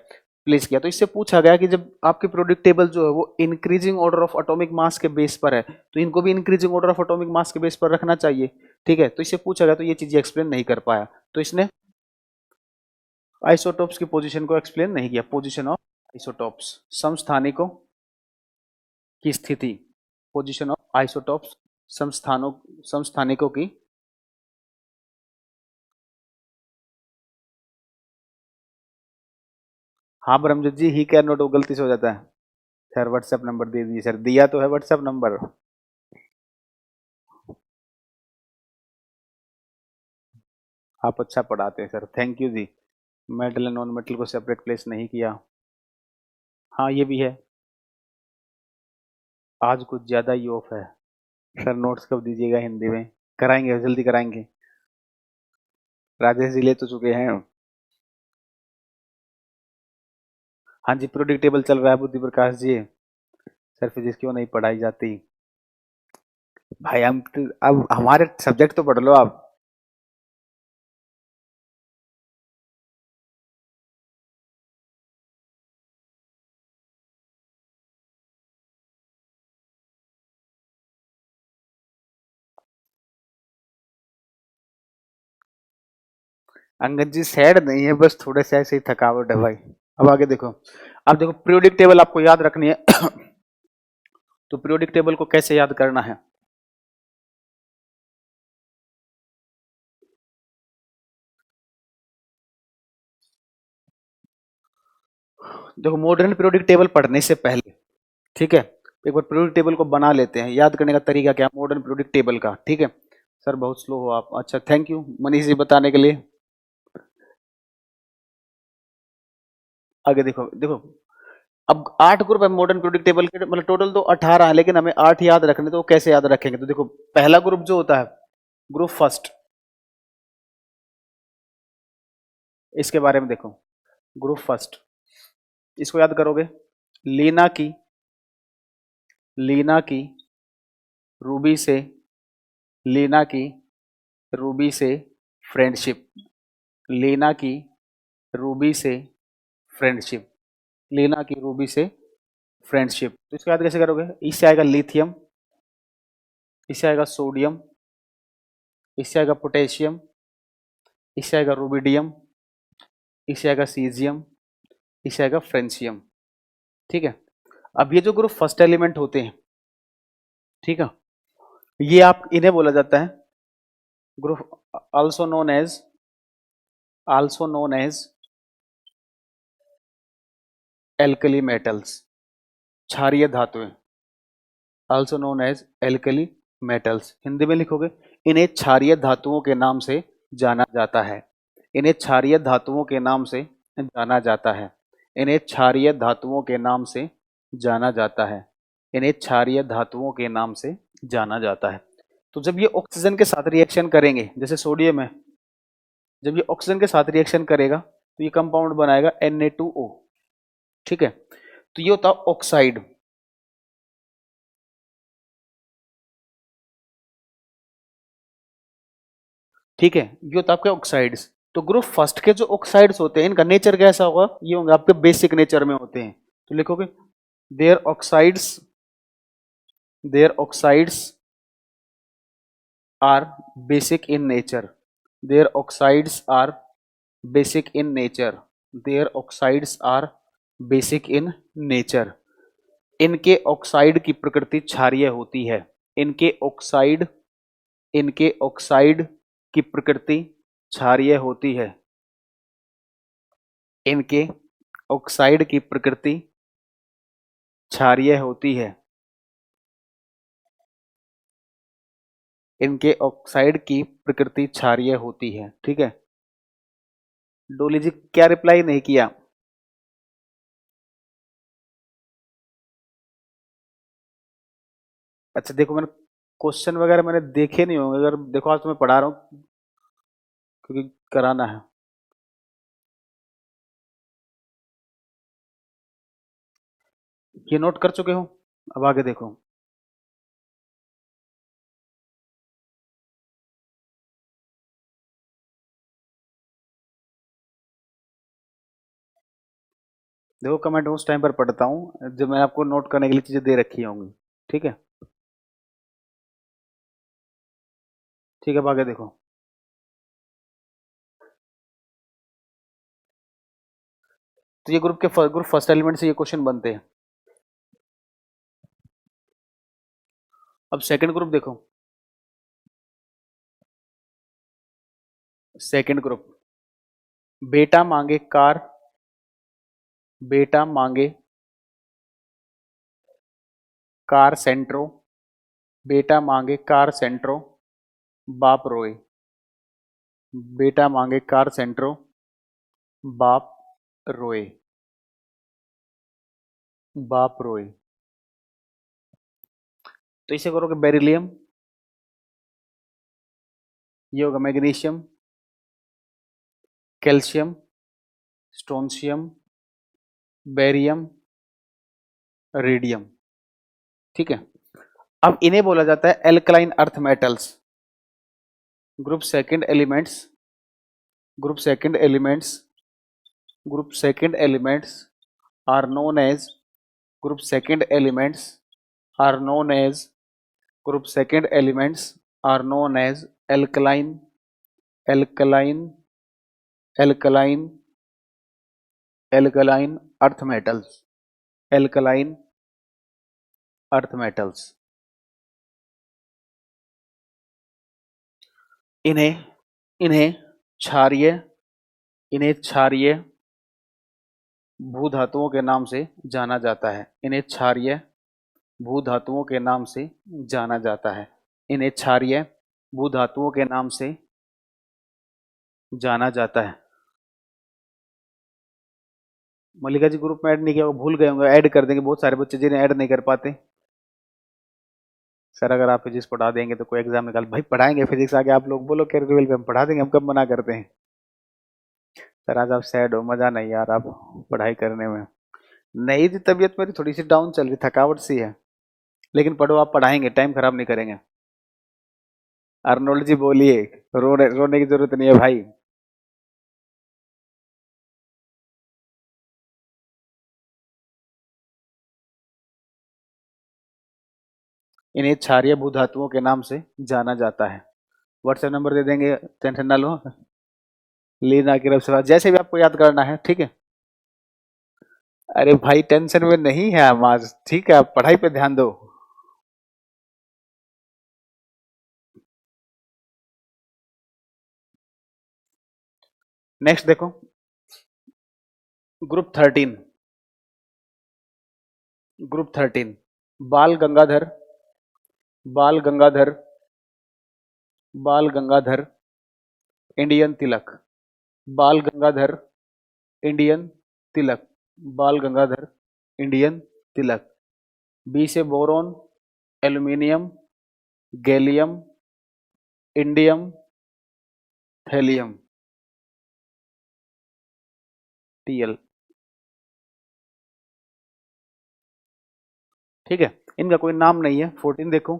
प्लेस किया। तो इससे पूछा गया कि जब आपके पीरियोडिक टेबल जो है वो इंक्रीजिंग ऑर्डर ऑफ एटॉमिक मास के बेस पर है, तो इनको भी इंक्रीजिंग ऑर्डर ऑफ एटॉमिक मास के बेस पर रखना चाहिए, ठीक है। तो इससे पूछा गया, तो ये चीजें एक्सप्लेन नहीं कर पाया, तो इसने आइसोटोप्स की पोजीशन को एक्सप्लेन नहीं किया, पोजीशन ऑफ आइसोटोप्स, समस्थानिकों की स्थिति, पोजीशन ऑफ आइसोटॉप्स समस्थानिकों की। हाँ ब्रह्मजीत जी, ही कैन नॉट, वो गलती से हो जाता है सर। व्हाट्सएप नंबर दे दीजिए सर, दिया तो है व्हाट्सएप नंबर। आप अच्छा पढ़ाते हैं sir, thank you ji. Metal and non metal को सेपरेट प्लेस नहीं किया। हाँ ये भी है। आज कुछ ज़्यादा ही ऑफ है सर। नोट्स कब दीजिएगा हिंदी में? कराएंगे, जल्दी कराएंगे। राजेश जी ले तो चुके हैं। हाँ जी, प्रोडिक्टेबल चल रहा है बुद्धि प्रकाश जी। सर फिजिक्स क्यों नहीं पढ़ाई जाती? भाई हम तो, अब हमारे सब्जेक्ट तो पढ़ लो आप। अंगद जी सैड नहीं है, बस थोड़े से ऐसे ही थकावट है भाई। अब आगे देखो। अब देखो पीरियोडिक टेबल आपको याद रखनी है। तो पीरियोडिक टेबल को कैसे याद करना है? देखो मॉडर्न पीरियोडिक टेबल पढ़ने से पहले, ठीक है, एक बार पीरियोडिक टेबल को बना लेते हैं। याद करने का तरीका क्या है मॉडर्न पीरियोडिक टेबल का? ठीक है सर, बहुत स्लो हो आप। अच्छा थैंक यू मनीष जी बताने के लिए। आगे देखो देखो, अब 8 ग्रुप है मॉडर्न पीरियोडिक टेबल के, मतलब टोटल तो 18 है, लेकिन हमें 8 याद रखने, तो कैसे याद रखेंगे? तो देखो पहला ग्रुप जो होता है, ग्रुप फर्स्ट, इसके बारे में देखो। ग्रुप फर्स्ट, इसको याद करोगे। लीना की, लीना की रूबी से, लीना की रूबी से फ्रेंडशिप, लीना की रूबी से फ्रेंडशिप, लीना की रूबी से फ्रेंडशिप। तो इसको याद कैसे करोगे? इससे आएगा लिथियम, इससे आएगा सोडियम, इससे आएगा पोटेशियम, इससे आएगा रूबिडियम, इससे आएगा सीजियम, इससे आएगा फ्रेंशियम। ठीक है। अब ये जो ग्रुप फर्स्ट एलिमेंट होते हैं, ठीक है, ये आप इन्हें बोला जाता है group also known as alkali metals, क्षारीय धातुएं, also known as alkali metals. Hindi में लिखोगे, इन्हें क्षारीय धातुओं के नाम से जाना जाता है। इन्हें क्षारीय धातुओं के नाम से जाना जाता है। इन्हें क्षारीय धातुओं के नाम से जाना जाता है। इन्हें क्षारीय धातुओं के नाम से जाना जाता है। तो जब ये ऑक्सीजन के साथ रिएक्शन करेंगे, जैसे सोडियम है, जब ये ऑक्सीजन के साथ रिएक्शन करेगा तो ये कंपाउंड बनाएगा Na2O। ठीक है, तो ये होता है ऑक्साइड। ठीक है, ये होता है आपके ऑक्साइड्स। तो ग्रुप फर्स्ट के जो ऑक्साइड्स होते हैं, इनका नेचर कैसा होगा? ये होंगे आपके बेसिक नेचर में होते हैं। तो लिखोगे their oxides, their oxides are basic in nature, their oxides are basic in nature, their oxides are basic in nature. इनके ऑक्साइड की प्रकृति क्षारीय होती है। इनके ऑक्साइड, इनके ऑक्साइड की प्रकृति क्षारीय होती है। इनके ऑक्साइड की प्रकृति क्षारीय होती है। इनके ऑक्साइड की प्रकृति क्षारीय होती है। ठीक है। डोली जी क्या रिप्लाई नहीं किया? अच्छा देखो, मैंने क्वेश्चन वगैरह मैंने देखे नहीं होंगे, अगर देखो आज तो मैं पढ़ा रहा हूँ क्योंकि कराना है। ये नोट कर चुके हो? अब आगे देखो। देखो कमेंट उस टाइम पर पढ़ता हूँ जब मैंने आपको नोट करने के लिए चीजें दे रखी होंगी। ठीक है। ठीक है, अब आगे देखो। तो ये ग्रुप फर्स्ट एलिमेंट से ये क्वेश्चन बनते हैं। अब सेकंड ग्रुप देखो, सेकंड ग्रुप, बेटा मांगे कार, बेटा मांगे कार सेंट्रो, बेटा मांगे कार सेंट्रो, बाप रोए। बेटा मांगे कार सेंट्रो, बाप रोए, बाप रोए। तो इसे करोगे बेरिलियम, ये होगा magnesium, calcium, strontium, barium, radium. ठीक है, अब इन्हें बोला जाता है alkaline earth metals. Group second elements, group second elements, group second elements are known as, group second elements are known as, group second elements are known as alkaline, alkaline, alkaline, alkaline earth metals, alkaline earth metals. इन्हें इन्हें क्षारीय, इन्हें क्षारीय भूधातुओं के नाम से जाना जाता है, इन्हें क्षारीय भूधातुओं के नाम से जाना जाता है, इन्हें क्षारीय भूधातुओं के नाम से जाना जाता है। मल्लिका जी ग्रुप में ऐड नहीं किया, भूल गए होंगे, ऐड कर देंगे, बहुत सारे बच्चे जिन्हें ऐड नहीं कर पाते। सर अगर आप फिजिक्स पढ़ा देंगे तो कोई एग्जाम निकाल, भाई पढ़ाएंगे फिजिक्स, आगे आप लोग बोलो कैरेक्टर पे हम पढ़ा देंगे, हम कब मना करते हैं। सर आज आप सैड हो, मजा नहीं यार आप पढ़ाई करने में। नहीं जी, तबीयत मेरी थोड़ी सी डाउन चल रही, थकावट सी है, लेकिन पढ़ो, आप पढ़ाएंगे, टाइम खराब नहीं करेंगे। अर्नोल्ड जी बोलिए, रोने की जरूरत नहीं है भाई। इन्हें क्षारीय भूधातुओं के नाम से जाना जाता है। व्हाट्सएप नंबर दे देंगे, टेंशन ना लो, लीना की रफ से जैसे भी आपको याद करना है, ठीक है। अरे भाई टेंशन में नहीं है हम आज, ठीक है, आप पढ़ाई पे ध्यान दो। नेक्स्ट देखो, ग्रुप 13, ग्रुप 13, बाल गंगाधर, बाल गंगाधर, बाल गंगाधर, इंडियन तिलक, बाल गंगाधर, इंडियन तिलक, बाल गंगाधर, इंडियन तिलक। बी से boron, aluminium, gallium, indium, thallium, TL. ठीक है, इनका कोई नाम नहीं है। 14 देखो,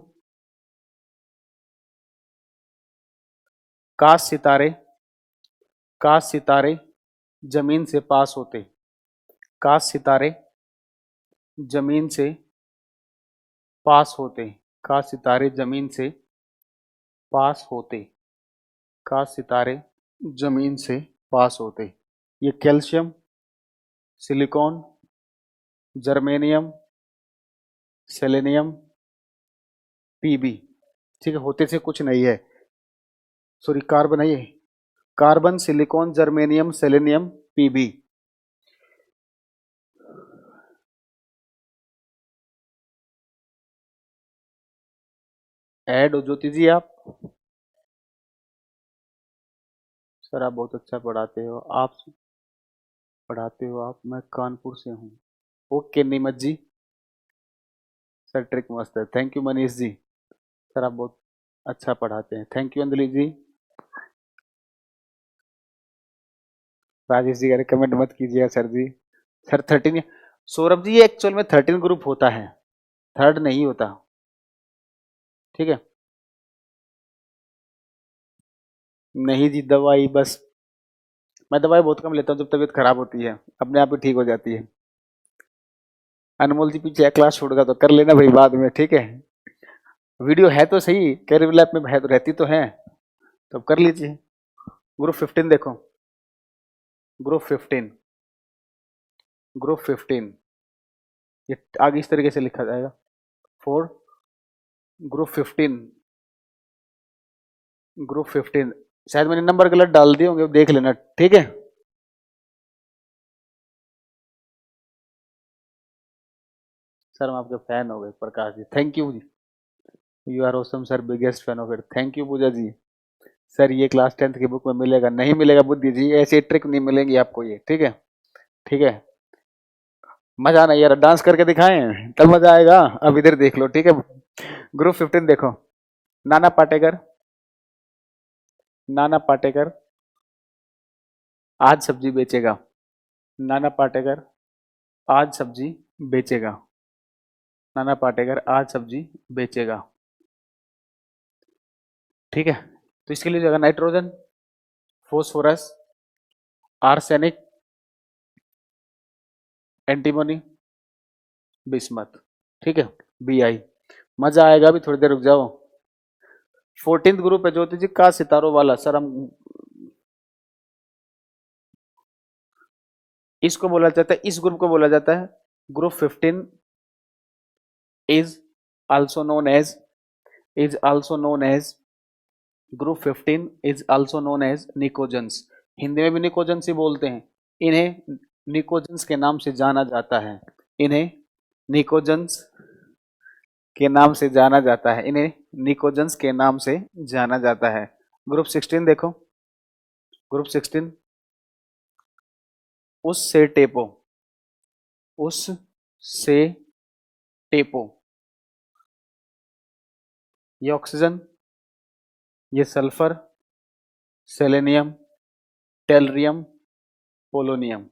काश सितारे, काश सितारे जमीन से पास होते, काश सितारे जमीन से पास होते, काश सितारे जमीन से पास होते, काश सितारे जमीन से पास होते। ये calcium, silicon, germanium, selenium, PB. ठीक है, होते से कुछ नहीं है, सॉरी कार्बन है ये, carbon, silicon, germanium, selenium, PB. Add हो ज्योति जी आप। सर आप बहुत अच्छा पढ़ाते हो, आप पढ़ाते हो आप, मैं कानपुर से हूँ। Okay Neemat ji, sir trick मस्त है, thank you Manish ji, sir आप बहुत अच्छा पढ़ाते हैं, थैंक यू अंजलि जी। राजेश जी कह कमेंट मत कीजिएगा सर जी। सर 13, सौरभ जी ये एक्चुअल में 13 ग्रुप होता है, थर्ड नहीं होता, ठीक है। नहीं जी, दवाई बस, मैं दवाई बहुत कम लेता हूँ, जब तबीयत खराब होती है अपने आप ही ठीक हो जाती है। अनमोल जी पीछे क्लास छोड़गा तो कर लेना भाई बाद में, ठीक है। वीडियो है तो सही, कैरियर लैब में है तो, रहती तो है, तो कर लीजिए। ग्रुप 15 देखो, ग्रुप 15, ग्रुप 15, ये आगे इस तरीके से लिखा जाएगा, 4 ग्रुप 15, ग्रुप 15 शायद मैंने नंबर गलत डाल दिए होंगे, देख लेना, ठीक है। सर हम आपके फैन हो गए Prakash ji, thank you ji. You are awesome sir, biggest fan of it, thank you Pooja ji. Sir ये क्लास 10th की बुक में मिलेगा? नहीं मिलेगा बुद्धि जी, ऐसी ट्रिक नहीं मिलेंगी आपको ये, ठीक है। ठीक है, मजा नहीं यार, डांस करके दिखाएं तब मजा आएगा। अब इधर देख लो, ठीक है। ग्रुप 15 देखो, नाना पाटेकर, नाना पाटेकर आज सब्जी बेचेगा, नाना पाटेकर आज सब्जी बेचेगा, नाना पाटेकर आज सब्जी बेचेगा, ठीक है। तो इसके लिए जगह nitrogen, phosphorus, arsenic, antimony, bismuth, ठीक है, Bi। मजा आएगा, अभी थोड़ी देर रुक जाओ। 14th ग्रुप है ज्योति जी का सितारों वाला, सर हम इसको बोला जाता है, इस ग्रुप को बोला जाता है group 15 is also known as, is also known as group 15 is also known as pnictogens. Hindi में भी निकोजेंस ही बोलते हैं, इन्हें निकोजेंस के नाम से जाना जाता है, इन्हें निकोजेंस के नाम से जाना जाता है, इन्हें निकोजेंस के नाम से जाना जाता है। ग्रुप 16 देखो, ग्रुप 16 उस से टेपो, उस से टेपो, ये ऑक्सीजन, ये सल्फर, सेलेनियम, टेलरियम, पोलोनियम।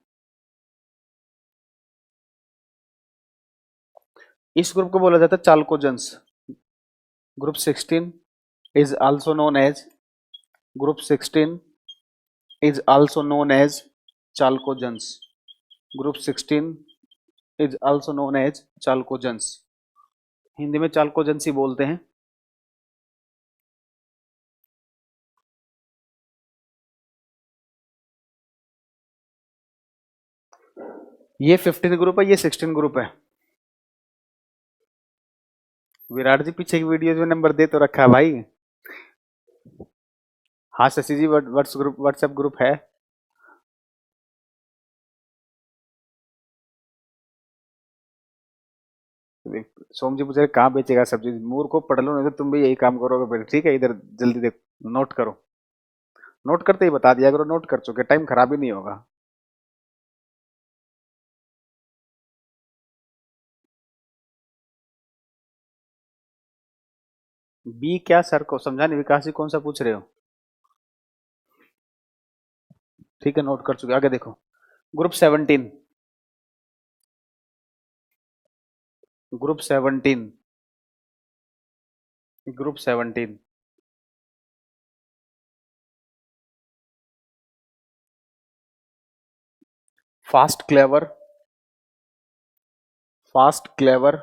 इस ग्रुप को बोला जाता है chalcogens. Group 16 is also known as, group 16 is also known as chalcogens, group 16 is also known as chalcogens। Hindi में चाल्कोजेंस ही बोलते हैं। ये 15 ग्रुप है, ये 16 ग्रुप है। विराट जी पीछे की वीडियो में नंबर दे तो रखा है भाई। हाँ शशि जी व्हाट्सएप ग्रुप है। सोम जी पूछे कहाँ बेचेगा सब्जी, मूर को पढ़ लो, नहीं तो तुम भी यही काम करोगे फिर, ठीक है। इधर जल्दी देख, नोट करो, नोट करते ही बता दिया करो, नोट कर चुके, टाइम खराब ही नहीं होगा। बी क्या सर को समझा नहीं, विकास जी कौन सा पूछ रहे हो? ठीक है नोट कर चुके, आगे देखो। Group 17, group 17, group 17 fast clever, fast clever,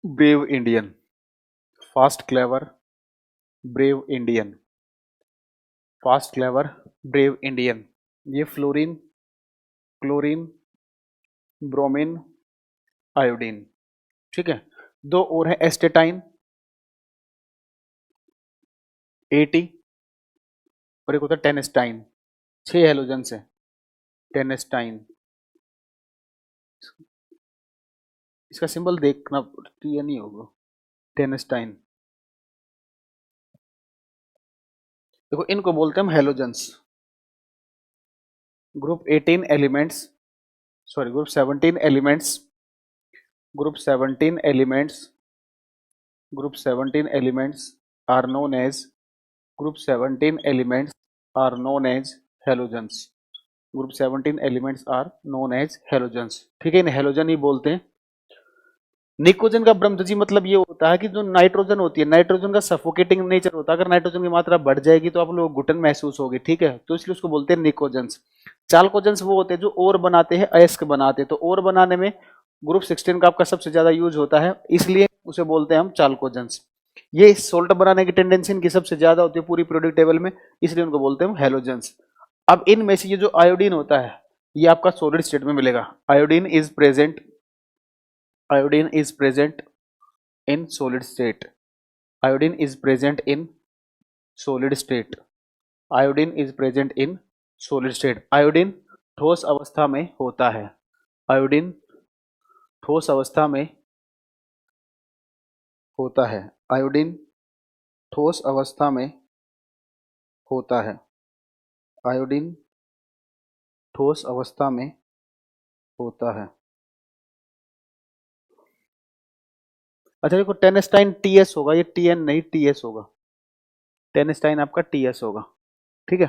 brave Indian, fast clever, brave Indian, fast clever, brave Indian. ये फ्लोरीन, क्लोरीन, ब्रोमीन, आयोडीन, ठीक है। दो और है एस्टेटाइन, 80, और एक होता है टेनेस्टाइन। 6 हेलोजन से टेनेस्टाइन, इसका सिंबल देखना, टी नहीं होगा, टेनेस्टाइन। देखो इनको बोलते हैं हम halogens. Group 18 elements, sorry group 17 elements, group 17 elements, group 17 elements are known as, group 17 elements are known as halogens, group 17 elements are known as halogens, ठीक है। इन्हें हेलोजन ही बोलते हैं। निकोजन का ब्रह्मध्वजी मतलब ये होता है कि जो नाइट्रोजन होती है, नाइट्रोजन का सफोकेटिंग नेचर होता है, अगर नाइट्रोजन की मात्रा बढ़ जाएगी तो आप लोग घुटन महसूस होगी, ठीक है, तो इसलिए उसको बोलते हैं निकोजेंस। चाल्कोजेंस वो होते हैं जो और बनाते हैं, अयस्क बनाते हैं, तो और बनाने में ग्रुप 16 का आपका सबसे ज्यादा यूज होता है, इसलिए उसे बोलते हैं हम चाल्कोजेंस। ये सोल्ट बनाने की टेंडेंसी इनकी सबसे ज्यादा होती है पूरी पीरियोडिक टेबल में, इसलिए उनको बोलते हैं हेलोजेंस। अब इनमें से ये जो आयोडीन होता है ये आपका सॉलिड स्टेट में मिलेगा। Iodine is present, iodine is present in solid state. Iodine is present in solid state. Iodine is present in solid state. Iodine ठोस अवस्था में होता है. Iodine ठोस अवस्था में होता है. Iodine ठोस अवस्था में होता है. Iodine ठोस अवस्था में होता है. अच्छा देखो, टेनेस्टाइन टीएस होगा, ये टीएन नहीं टीएस होगा. टेनेस्टाइन आपका टीएस होगा. ठीक है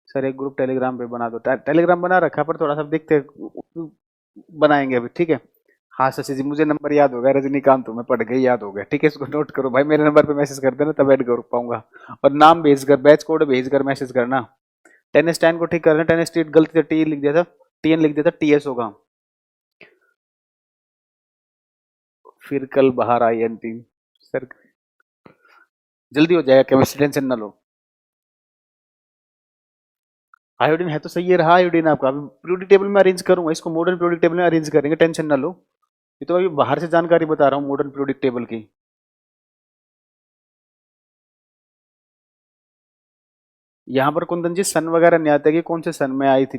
सर, एक ग्रुप टेलीग्राम पे बना दो. टेलीग्राम बना रखा पर थोड़ा सा देखते बनाएंगे अभी. ठीक है. हाँ शशि जी, मुझे नंबर याद हो गया, रजनीकांत तुम्हें पढ़ गई याद हो गया. ठीक है, इसको नोट करो भाई, मेरे नंबर पे मैसेज कर देना तब ऐड कर पाऊंगा. और नाम भेजकर, बैच कोड भेजकर मैसेज करना. टेनेस्टाइन को ठीक करना. टेनेस्टीन गलती से टी लिख दिया था, टीएन लिख दिया था, टीएस होगा. फिर कल बाहर आई एन टीम. सर जल्दी हो जाएगा, केमिस्ट्री टेंशन ना लो. आयोडीन है तो सही है रहा. आयोडीन आपका अभी पीरियोडिक टेबल में अरेंज करूंगा, इसको मॉडर्न पीरियोडिक टेबल में अरेंज करेंगे, टेंशन ना लो. ये तो अभी बाहर से जानकारी बता रहा हूँ मॉडर्न पीरियोडिक टेबल की. यहाँ पर कुंदन जी सन वगैरह नहीं आते कि कौन से सन में आई थी,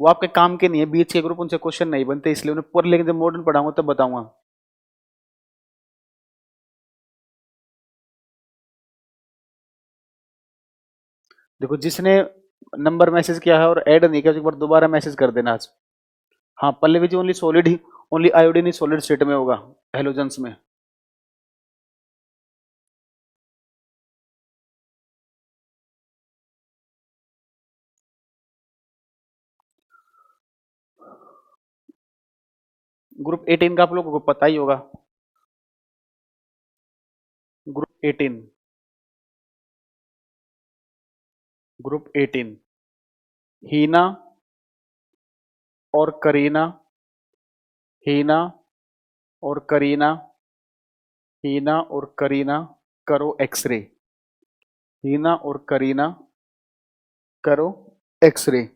वो आपके काम के नहीं है. बीच के ग्रुप उनसे क्वेश्चन नहीं बनते, इसलिए उन्हें पर, लेकिन जब मॉडर्न पढ़ाऊंगा तब बताऊंगा. देखो जिसने नंबर मैसेज किया है और ऐड नहीं किया, एक बार दोबारा मैसेज कर देना आज. हाँ पल्लवी जी, ओनली सॉलिड ही, ओनली आयोडीन ही सॉलिड स्टेट में होगा हेलोजेंस में. ग्रुप 18 का आप लोगों को पता ही होगा. ग्रुप 18, ग्रुप 18 हीना और करीना, हीना और करीना, हीना और करीना करो एक्सरे. हीना और करीना करो एक्सरे.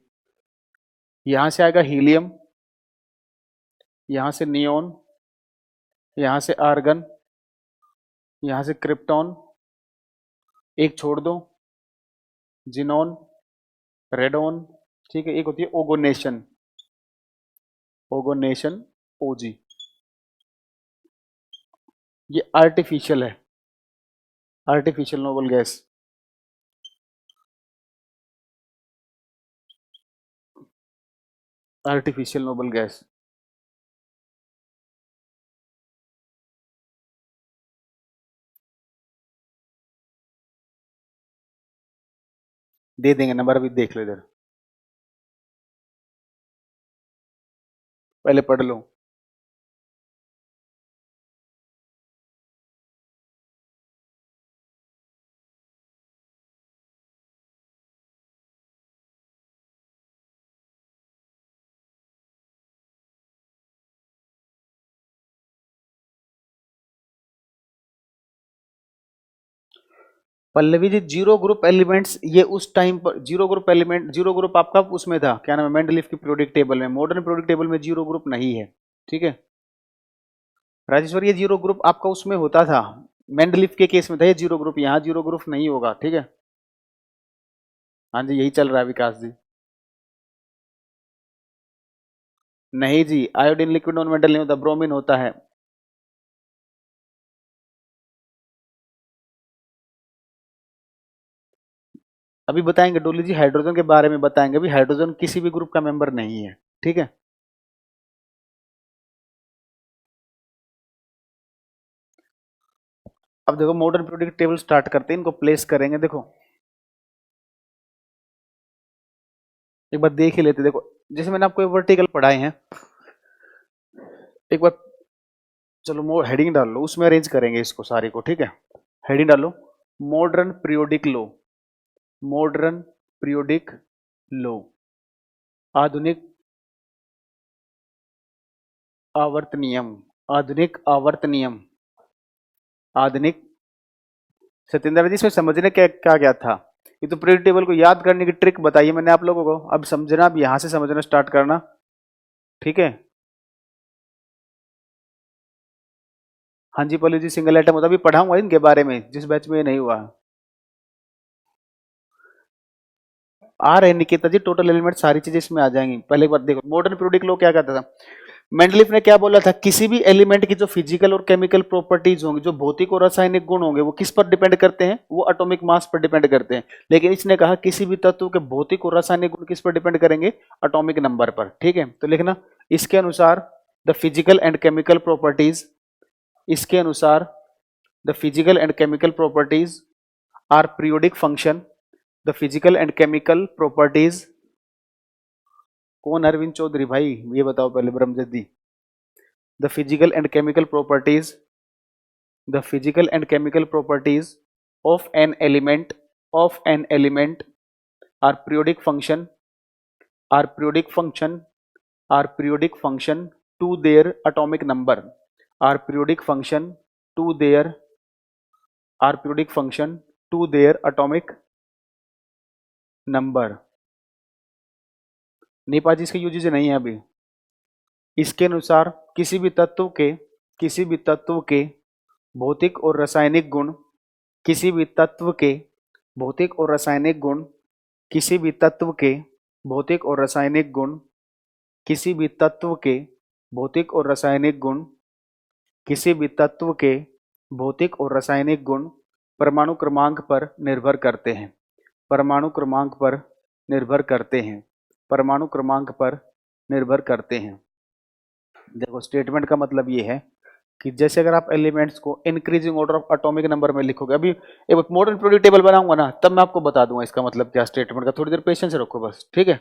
यहां से आएगा हीलियम, यहां से नियोन, यहां से आर्गन, यहां से क्रिप्टॉन, एक छोड़ दो जिनोन, रेडोन. ठीक है, एक होती है ओगोनेशन, ओगोनेशन ओजी. ये आर्टिफिशियल है, artificial noble gas. Artificial noble gas दे देंगे नंबर, अभी देख लो इधर, पहले पढ़ लो. Pallavi ji zero group elements, ये उस टाइम पर zero group element, zero group आपका उसमें था, क्या नाम है, मेंडलीफ की पीरियोडिक टेबल में. मॉडर्न पीरियोडिक टेबल में जीरो ग्रुप नहीं है. ठीक है राजेश्वर, ये जीरो ग्रुप आपका उसमें होता था, मेंडलीफ के केस में था ये जीरो ग्रुप, यहाँ जीरो ग्रुप नहीं होगा. ठीक है हाँ जी, यही चल रहा है विकास जी. नहीं जी, आयोडीन लिक्विड नॉन मेटल नहीं होता, ब्रोमीन होता है. अभी बताएंगे डोली जी, हाइड्रोजन के बारे में बताएंगे. अभी हाइड्रोजन किसी भी ग्रुप का मेंबर नहीं है. ठीक है अब देखो मॉडर्न पीरियोडिक टेबल स्टार्ट करते हैं, इनको प्लेस करेंगे. देखो एक बार देख ही लेते. देखो जैसे मैंने आपको वर्टिकल पढ़ाए हैं, एक बार चलो हेडिंग डाल लो, उसमें अरेंज करेंगे इसको सारे को. ठीक है हेडिंग डालो, मॉडर्न पीरियोडिक लो, मॉडर्न पीरियोडिक लो, आधुनिक आवर्त नियम, आधुनिक आवर्त नियम, आधुनिक. सत्येंद्र जी इसमें समझने क्या क्या क्या था, ये तो पीरियोडिक टेबल को याद करने की ट्रिक बताइए मैंने आप लोगों को. अब समझना, अब यहां से समझना स्टार्ट करना. ठीक है हाँ जी पल्लू जी, सिंगल एटम होता है, अभी पढ़ाऊंगा इनके बारे में, जिस बैच में ये नहीं हुआ। आ रहे निकिता जी, टोटल एलिमेंट सारी चीजें इसमें आ जाएंगी। पहले एक बार देखो, मॉडर्न पीरियोडिक लॉ क्या कहता था, मेंडलीफ ने क्या बोला था, किसी भी एलिमेंट की जो फिजिकल और केमिकल प्रॉपर्टीज होंगी, जो भौतिक और रासायनिक गुण होंगे, वो किस पर डिपेंड करते हैं, वो एटॉमिक मास पर डिपेंड करते हैं। लेकिन इसने कहा किसी भी तत्व के भौतिक और रासायनिक गुण किस पर डिपेंड करेंगे, एटॉमिक नंबर पर। ठीक है, तो लिखना, इसके अनुसार the physical and chemical properties, इसके अनुसार the physical and chemical properties are periodic function, the physical and chemical properties. कौन अरविंद चौधरी भाई, ये बताओ पहले ब्रह्मजत दी। The physical and chemical properties, the physical and chemical properties of an element are periodic function, are periodic function, are periodic function to their atomic number, are periodic function to their, are periodic function to their atomic number। Nepal ji इसका uses नहीं है अभी। इसके अनुसार किसी भी तत्व के, किसी भी तत्व के भौतिक और रासायनिक गुण, किसी भी तत्व के भौतिक और रासायनिक गुण, किसी भी तत्व के भौतिक और रासायनिक गुण, किसी भी तत्व के भौतिक और रासायनिक गुण, किसी भी तत्व के भौतिक और रासायनिक गुण परमाणु क्रमांक पर निर्भर करते हैं, परमाणु क्रमांक पर निर्भर करते हैं, परमाणु क्रमांक पर निर्भर करते हैं। देखो स्टेटमेंट का मतलब ये है कि जैसे अगर आप एलिमेंट्स को increasing order of atomic number में लिखोगे, अभी एक मॉडर्न पीरियोडिक टेबल बनाऊंगा ना, तब मैं आपको बता दूंगा इसका मतलब क्या स्टेटमेंट का, थोड़ी देर पेशेंस रखो बस, ठीक है।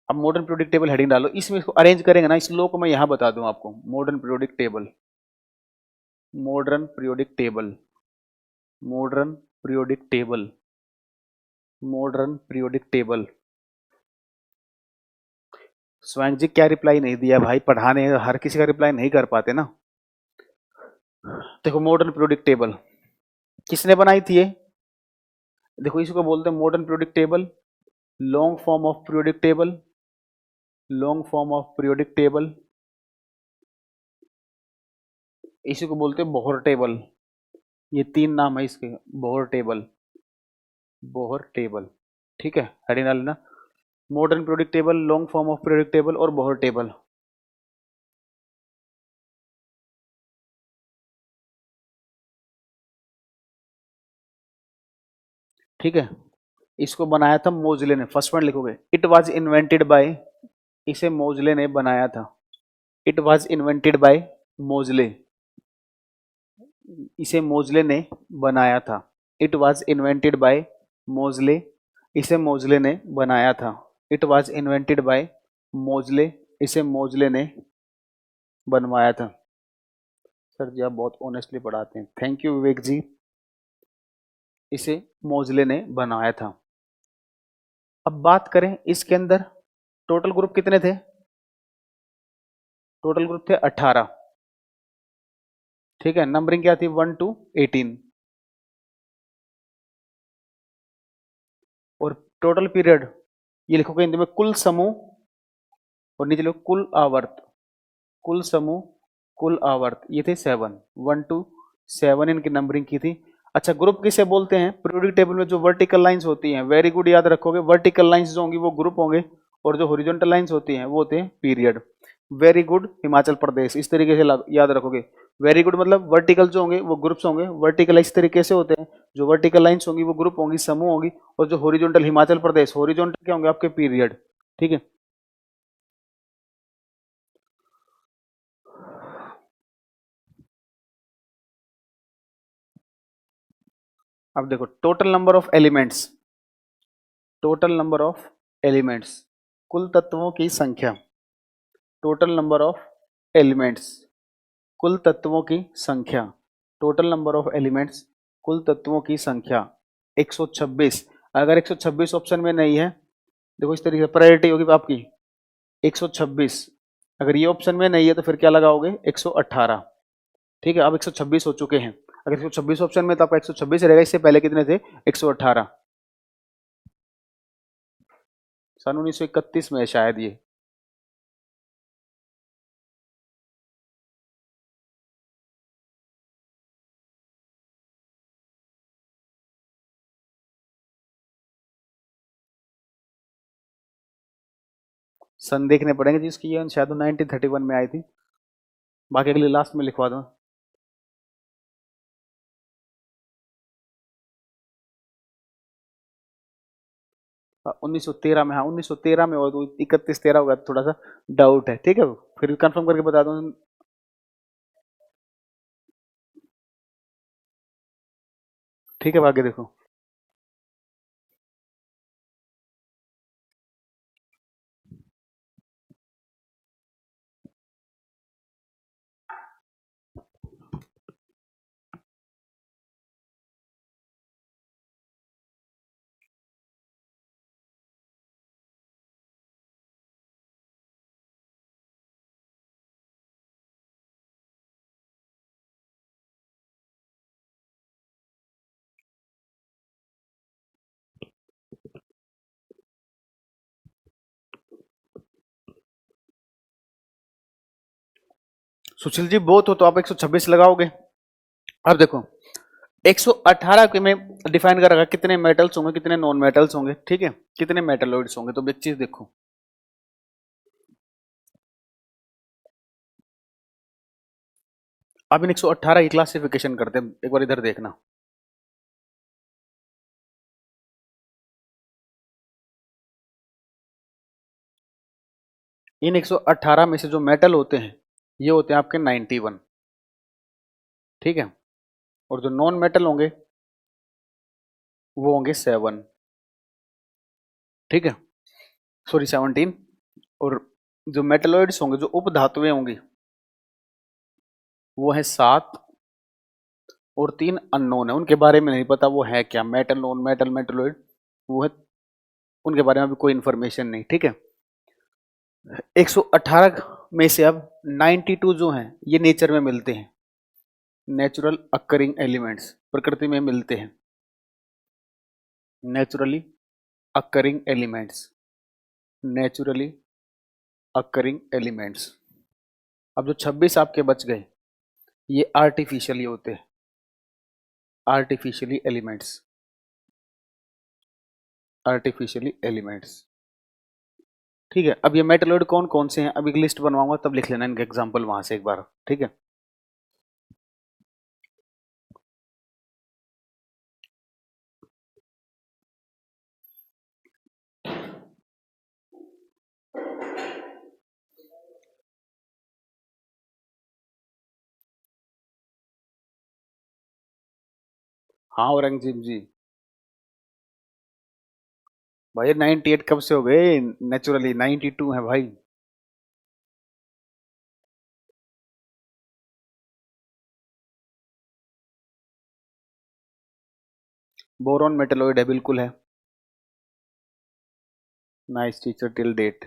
अब मॉडर्न पीरियोडिक टेबल हेडिंग डालो, इसमें इसको अरेंज करेंगे ना, इस लो को मैं यहां बता दूं आपको, modern periodic table, modern periodic table, modern periodic table, modern periodic table. स्वयं जी क्या रिप्लाई नहीं दिया भाई, पढ़ाने हर किसी का रिप्लाई नहीं कर पाते ना। देखो मॉडर्न पीरियोडिक टेबल किसने बनाई थी ये, देखो इसको बोलते हैं modern periodic table, long form of periodic table, long form of periodic table, इसी को बोलते हैं बोहर टेबल। ये तीन नाम है इसके, बोहर टेबल, बोहर टेबल, ठीक है, हेडिंग डाल लेना, modern periodic table, long form of periodic table और बोहर टेबल। ठीक है, इसको बनाया था मोजले ने, फर्स्ट पॉइंट लिखोगे, इट वाज इन्वेंटेड बाय, इसे मोजले ने बनाया था, इट वाज इन्वेंटेड बाय मोजले, इसे मोजले ने बनाया था, इट वाज इन्वेंटेड बाय मोजले, इसे मोजले ने बनाया था, इट वाज इन्वेंटेड बाय मोजले, इसे मोजले ने बनवाया था। सर जी आप बहुत ऑनेस्टली पढ़ाते हैं, थैंक यू विवेक जी। इसे मोजले ने बनाया था। अब बात करें इसके अंदर टोटल ग्रुप कितने थे, टोटल ग्रुप थे 18, ठीक है, नंबरिंग क्या थी 1 to 18, और टोटल पीरियड ये लिखोगे हिंदी में कुल समूह, और नीचे लिखो कुल आवर्त, कुल समूह, कुल आवर्त, ये थे 7, 1 to 7 इनकी नंबरिंग की थी। अच्छा ग्रुप किसे बोलते हैं, पीरियोडिक टेबल में जो वर्टिकल लाइंस होती हैं, वेरी गुड याद रखोगे, वर्टिकल लाइंस जो होंगी वो ग्रुप होंगे, और जो हॉरिजॉन्टल लाइंस होती हैं वो होते हैं period. Very good Himachal Pradesh, इस तरीके से याद रखोगे, वेरी गुड मतलब वर्टिकल जो होंगे वो ग्रुप्स होंगे, वर्टिकल इस तरीके से होते हैं, जो वर्टिकल लाइंस होंगी वो ग्रुप होंगी, समूह होंगी, और जो हॉरिजॉन्टल हिमाचल प्रदेश, हॉरिजॉन्टल क्या होंगे आपके पीरियड, ठीक है। अब देखो total number of elements, total number of elements, कुल तत्वों की संख्या, टोटल नंबर ऑफ एलिमेंट्स, कुल तत्वों की संख्या, टोटल नंबर ऑफ एलिमेंट्स, कुल तत्वों की संख्या 126। अगर 126 ऑप्शन में नहीं है, देखो इस तरीके से प्रायोरिटी होगी आपकी 126, अगर ये ऑप्शन में नहीं है तो फिर क्या लगाओगे 118, ठीक है। अब 126 हो चुके हैं, अगर 126 ऑप्शन में तो आपका 126 रहेगा, इससे पहले कितने थे 118, सन 1931 में शायद ये, सन देखने पड़ेंगे जिसकी ये शायद 1931 में आई थी, बाकी अगले लास्ट में लिखवा दो। 1913 में, हाँ 1913 में, और 31-13 होगा, थोड़ा सा डाउट है, ठीक है, फिर कंफर्म करके बता दूं। ठीक है, आगे देखो। सुशील जी बहुत हो तो आप 126 लगाओगे। अब देखो 118 के में डिफाइन कर रखा कितने मेटल्स होंगे कितने नॉन मेटल्स होंगे, ठीक है, कितने मेटलॉइड्स होंगे। तो एक चीज देखो, अब इन 118 की क्लासिफिकेशन करते हैं, एक बार इधर देखना। इन 118 में से जो मेटल होते हैं ये होते हैं आपके 91, ठीक है, और जो नॉन मेटल होंगे वो होंगे 7, ठीक है, सॉरी 17, और जो मेटलॉइड्स होंगे जो उप धातुएं होंगी वो है 7, और 3 अननोन है, उनके बारे में नहीं पता वो है क्या, मेटल नॉन मेटल मेटलॉइड वो है, उनके बारे में भी कोई इंफॉर्मेशन नहीं, ठीक है। 118 में से अब 92 जो हैं ये नेचर में मिलते हैं, नेचुरल अकरिंग एलिमेंट्स, प्रकृति में मिलते हैं, naturally occurring elements, naturally occurring elements. अब जो 26 आपके बच गए ये आर्टिफिशियली होते हैं, आर्टिफिशियली एलिमेंट्स, आर्टिफिशियली एलिमेंट्स, ठीक है। अब ये मेटलॉइड कौन कौन से हैं, अब एक लिस्ट बनवाऊंगा तब लिख लेना इनके एग्जांपल वहां से एक बार, ठीक है। हाँ औरंगजेब जी, भाई 98 कब से हो गए, नेचुरली 92 है भाई। बोरॉन मेटलॉइड है, बिल्कुल है। Nice teacher till date.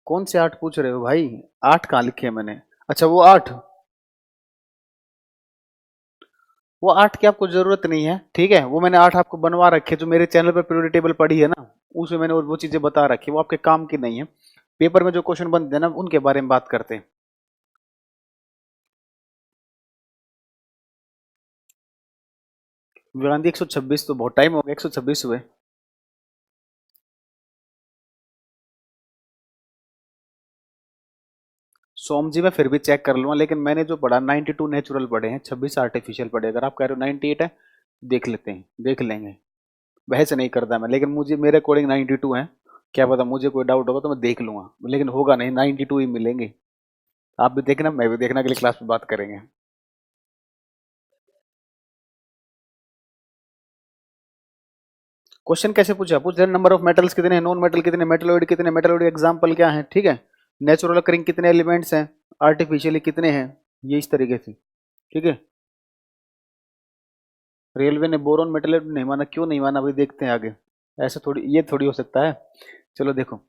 कौन से 8 पूछ रहे हो भाई, 8 कहाँ लिखे हैं मैंने, अच्छा वो 8, वो 8 की आपको जरूरत नहीं है, ठीक है, वो मैंने 8 आपको बनवा रखे, जो मेरे चैनल पर पीरियोडिक टेबल पड़ी है ना, उसमें मैंने वो चीजें बता रखी, वो आपके काम की नहीं है। पेपर में जो क्वेश्चन बनते हैं ना उनके बारे में बात करते हैं। गांधी 126 तो बहुत टाइम हो गया, 126 हुए। सोम जी मैं फिर भी चेक कर लूंगा, लेकिन मैंने जो पढ़ा 92 नेचुरल पढ़े हैं, 26 आर्टिफिशियल पढ़े, अगर आप कह रहे हो 98 है देख लेते हैं, देख लेंगे, बहस नहीं करता मैं, लेकिन मुझे मेरे अकॉर्डिंग 92 है, क्या पता मुझे कोई डाउट होगा तो मैं देख लूंगा, लेकिन होगा नहीं, 92 ही मिलेंगे। आप भी देखना मैं भी देखना, अगली क्लास में बात करेंगे। क्वेश्चन कैसे पूछा, पूछ रहे नंबर ऑफ मेटल्स कितने हैं, नॉन मेटल कितने, मेटलॉइड कितने, मेटलॉइड एग्जांपल क्या है, ठीक है, नेचुरल अकरिंग कितने एलिमेंट्स हैं, आर्टिफिशियली कितने हैं, ये इस तरीके से, ठीक है। रेलवे ने बोरोन मेटल नहीं माना, क्यों नहीं माना अभी देखते हैं आगे, ऐसा थोड़ी, ये थोड़ी हो सकता है। चलो देखो,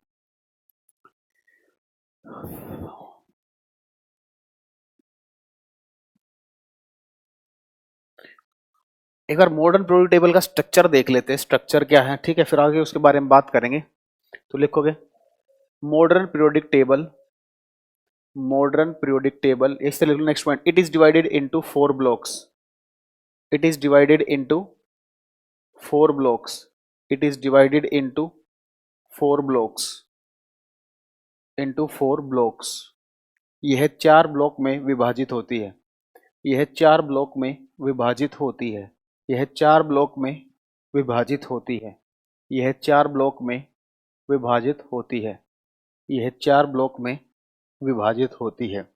एक बार मॉडर्न पीरियोडिक टेबल का स्ट्रक्चर देख लेते हैं, स्ट्रक्चर क्या है, ठीक है, फिर आगे उसके बारे में बात करेंगे। तो लिखोगे modern periodic table, modern periodic table इस तरह लिख लो, next point, it is divided into 4 blocks, it is divided into 4 blocks, it is divided into 4 blocks, into 4 blocks. यह 4 ब्लॉक में विभाजित होती है। यह 4 ब्लॉक में विभाजित होती है। यह 4 ब्लॉक में विभाजित होती है। यह 4 ब्लॉक में विभाजित होती है। यह 4 ब्लॉक में विभाजित होती है।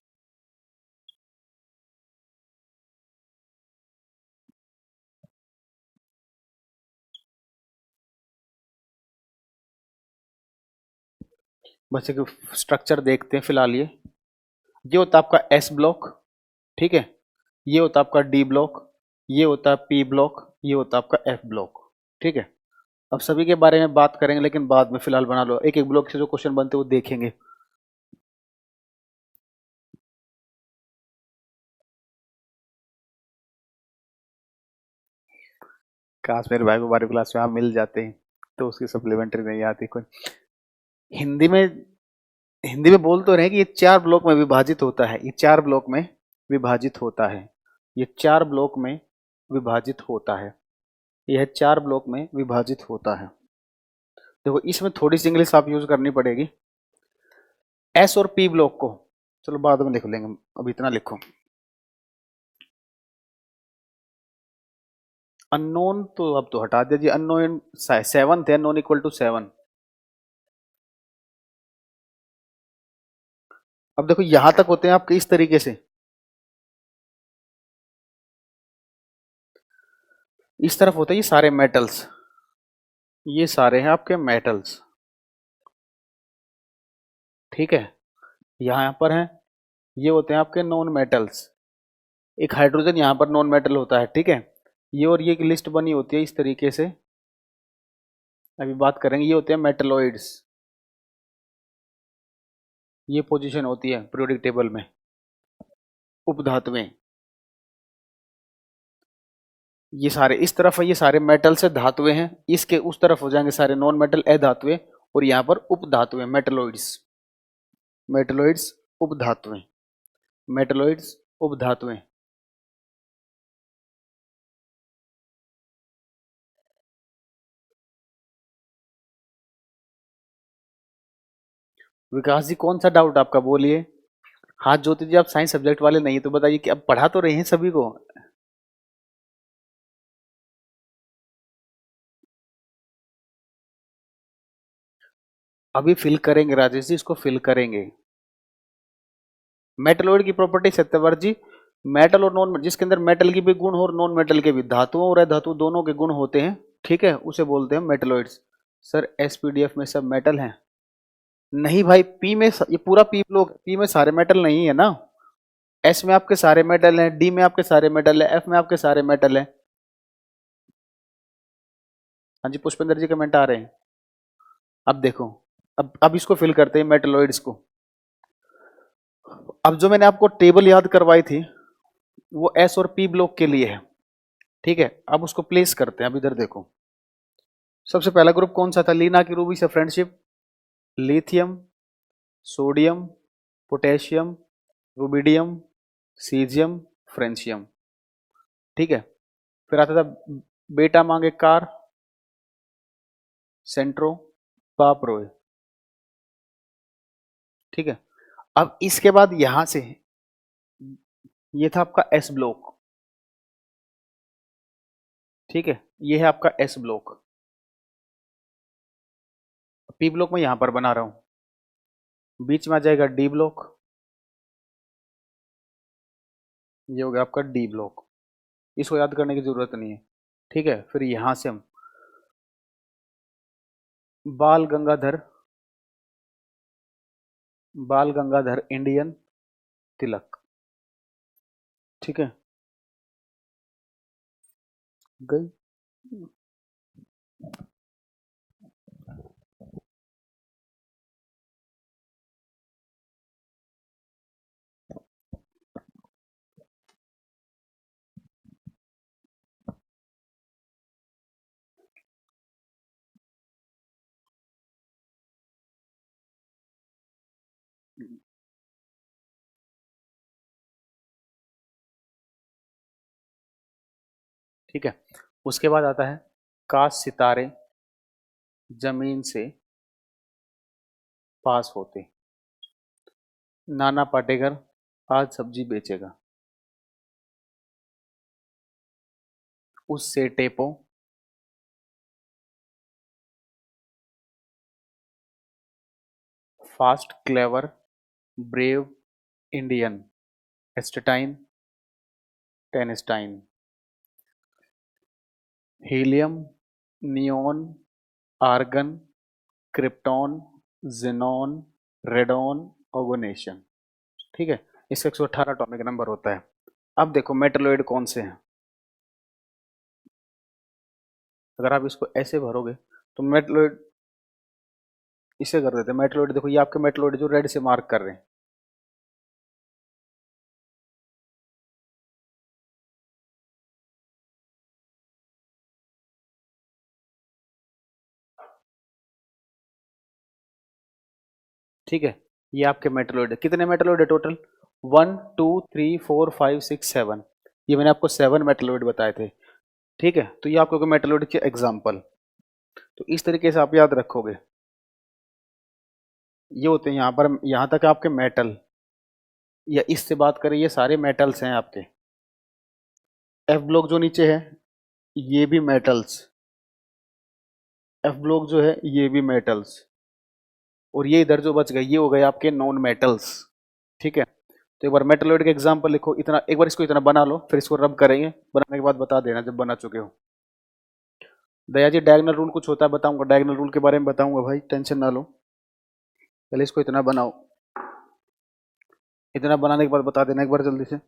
बस एक स्ट्रक्चर देखते हैं फिलहाल। ये होता है आपका एस ब्लॉक, ठीक है। ये होता है आपका डी ब्लॉक, ये होता है पी ब्लॉक, ये होता है आपका एफ ब्लॉक, ठीक है। अब सभी के बारे में बात करेंगे लेकिन बाद में, फिलहाल बना लो। एक एक ब्लॉक से जो क्वेश्चन बनते हैं वो देखेंगे। काश मेरे भाई को 12वीं क्लास में आप मिल जाते हैं तो उसकी सप्लीमेंट्री नहीं आती कोई। हिंदी में हिंदी में बोल तो रहे हैं कि ये 4 ब्लॉक में विभाजित होता है। ये 4 ब्लॉक में विभाजित होता है। ये 4 ब्लॉक में विभाजित होता है। यह 4 ब्लॉक में विभाजित होता है। देखो इसमें थोड़ी सी इंग्लिश आप यूज करनी पड़ेगी। एस और पी ब्लॉक को चलो बाद में लिख लेंगे, अब इतना लिखो। अननोन तो अब तो हटा दीजिए। अननोन 7 थे, अननोन इक्वल टू 7। अब देखो यहां तक होते हैं आपके इस तरीके से। इस तरफ होते हैं ये सारे मेटल्स। ये सारे हैं आपके मेटल्स, ठीक है। यहां पर हैं, ये होते हैं आपके नॉन मेटल्स। एक हाइड्रोजन यहां पर नॉन मेटल होता है, ठीक है। ये और ये एक लिस्ट बनी होती है इस तरीके से। अभी बात करेंगे, ये होते हैं मेटलॉइड्स। ये पोजीशन होती है पीरियोडिक टेबल में। उपधातुएं ये सारे इस तरफ है, ये सारे मेटल से धातुएं हैं। इसके उस तरफ हो जाएंगे सारे नॉन मेटल अधातुएं, और यहाँ पर उपधातुएं मेटलॉइड्स। मेटलॉइड्स उपधातुएं। मेटलॉइड्स उपधातुएं। विकास जी कौन सा डाउट आपका, बोलिए। हाँ ज्योति जी, आप साइंस सब्जेक्ट वाले नहीं है तो बताइए कि अब पढ़ा तो रहे हैं सभी को। अभी फिल करेंगे राजेश जी, इसको फिल करेंगे। मेटलॉइड की प्रॉपर्टी सत्यवर्त जी, मेटल और नॉन, जिसके अंदर मेटल की भी गुण हो और नॉन मेटल के भी, धातुओं और अधातु दोनों के गुण होते हैं, ठीक है, उसे बोलते हैं मेटलॉइड्स। सर एसपीडीएफ में सब मेटल हैं? नहीं भाई, पी में ये पूरा पी ब्लॉक, पी में सारे मेटल नहीं है ना। एस में आपके सारे मेटल हैं, डी में आपके सारे मेटल है, एफ में आपके सारे मेटल हैं। हाँ जी पुष्पेंद्र जी कमेंट आ रहे हैं। अब देखो, अब इसको फिल करते हैं मेटलॉइड्स को। अब जो मैंने आपको टेबल याद करवाई थी वो एस और पी ब्लॉक के लिए है, ठीक है। अब उसको प्लेस करते हैं। अब इधर देखो, सबसे पहला ग्रुप कौन सा था लीना की रूबी से friendship? Lithium, sodium, potassium, rubidium, caesium, francium, ठीक है। फिर आता था बेटा मांगे कार, सेंट्रो, पापरोय, ठीक है। अब इसके बाद यहां से ये था आपका एस ब्लॉक, ठीक है। ये है आपका एस ब्लॉक। पी ब्लॉक में यहां पर बना रहा हूं, बीच में आ जाएगा डी ब्लॉक। ये हो गया आपका डी ब्लॉक। इसको याद करने की जरूरत नहीं है, ठीक है। फिर यहां से हम बाल गंगाधर, बाल गंगाधर इंडियन तिलक, ठीक है। गई। ठीक है। उसके बाद आता है काश सितारे जमीन से पास होते। नाना पाटेकर आज सब्जी बेचेगा। उससे टेपो fast clever brave Indian astatine tennessine. Helium, neon, argon, krypton, xenon, radon, oganesson. ठीक है, इसका 118 एटॉमिक नंबर होता है। अब देखो मेटलोइड कौन से हैं। अगर आप इसको ऐसे भरोगे तो मेटलोइड, इसे कर देते हैं मेटलोइड। देखो ये आपके मेटलोइड जो रेड से मार्क कर रहे हैं। ठीक है, ये आपके मेटलोइड है। कितने मेटलोइड है टोटल? 1 2 3 4 5 6 7। ये मैंने आपको 7 मेटलोइड बताए थे। ठीक है, तो ये आपको मेटलोइड के एग्जाम्पल। तो इस तरीके से आप याद रखोगे। ये होते हैं यहाँ पर, यहाँ तक आपके मेटल, या इससे बात करें ये सारे मेटल्स हैं आपके। एफ ब्लॉक जो नीचे है ये भी मेटल्स, एफ ब्लॉक जो है ये भी मेटल्स, और ये इधर जो बच गए ये हो गए आपके नॉन मेटल्स। ठीक है, तो एक बार मेटलॉइड का एग्जांपल लिखो इतना, एक बार इसको इतना बना लो, फिर इसको रब करेंगे, बनाने के बाद बता देना जब बना चुके हो। दया जी डायगोनल रूल कुछ होता है बताऊंगा, डायगोनल रूल के बारे में बताऊंगा भाई, टेंशन ना लो। पहले इसको इतना बनाओ, इतना बनाने के बाद बता देना एक बार जल्दी से।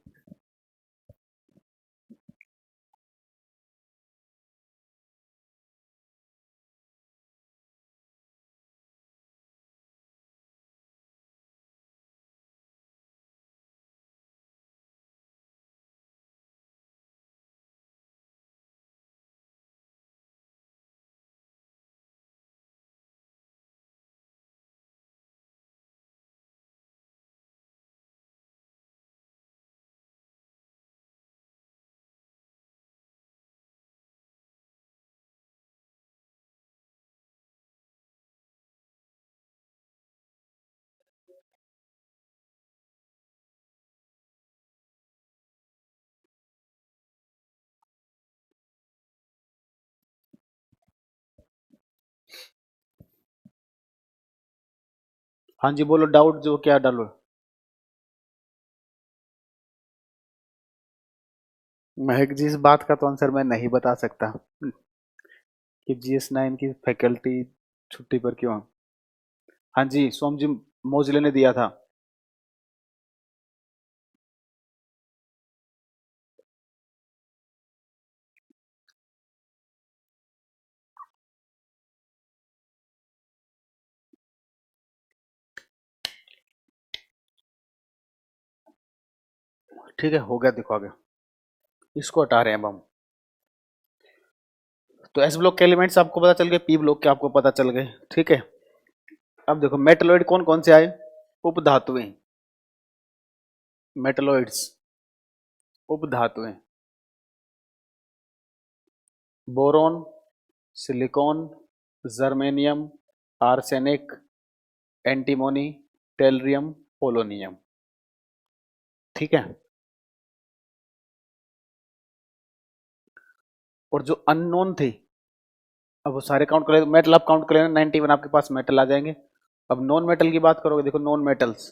हाँ जी बोलो, डाउट जो क्या डालो। महक जी इस बात का तो आंसर मैं नहीं बता सकता कि GS9 की फैकल्टी छुट्टी पर क्यों। हाँ जी सोम जी, मोजले ने दिया था। ठीक है, हो गया, देखो आगे। इसको हटा रहे हैं अब हम। तो एस ब्लॉक के एलिमेंट्स आपको पता चल गए, पी ब्लॉक के आपको पता चल गए। ठीक है, अब देखो मेटलॉइड कौन कौन से आए। उपधातुएं, मेटलॉइड्स उपधातुएं। Boron, silicon, germanium, arsenic, antimony, tellurium, polonium. ठीक है, और जो अननोन थे, अब वो सारे काउंट कर ले, मेटल आप काउंट कर लेना, 91 आपके पास मेटल आ जाएंगे। अब नॉन मेटल की बात करोगे, देखो नॉन मेटल्स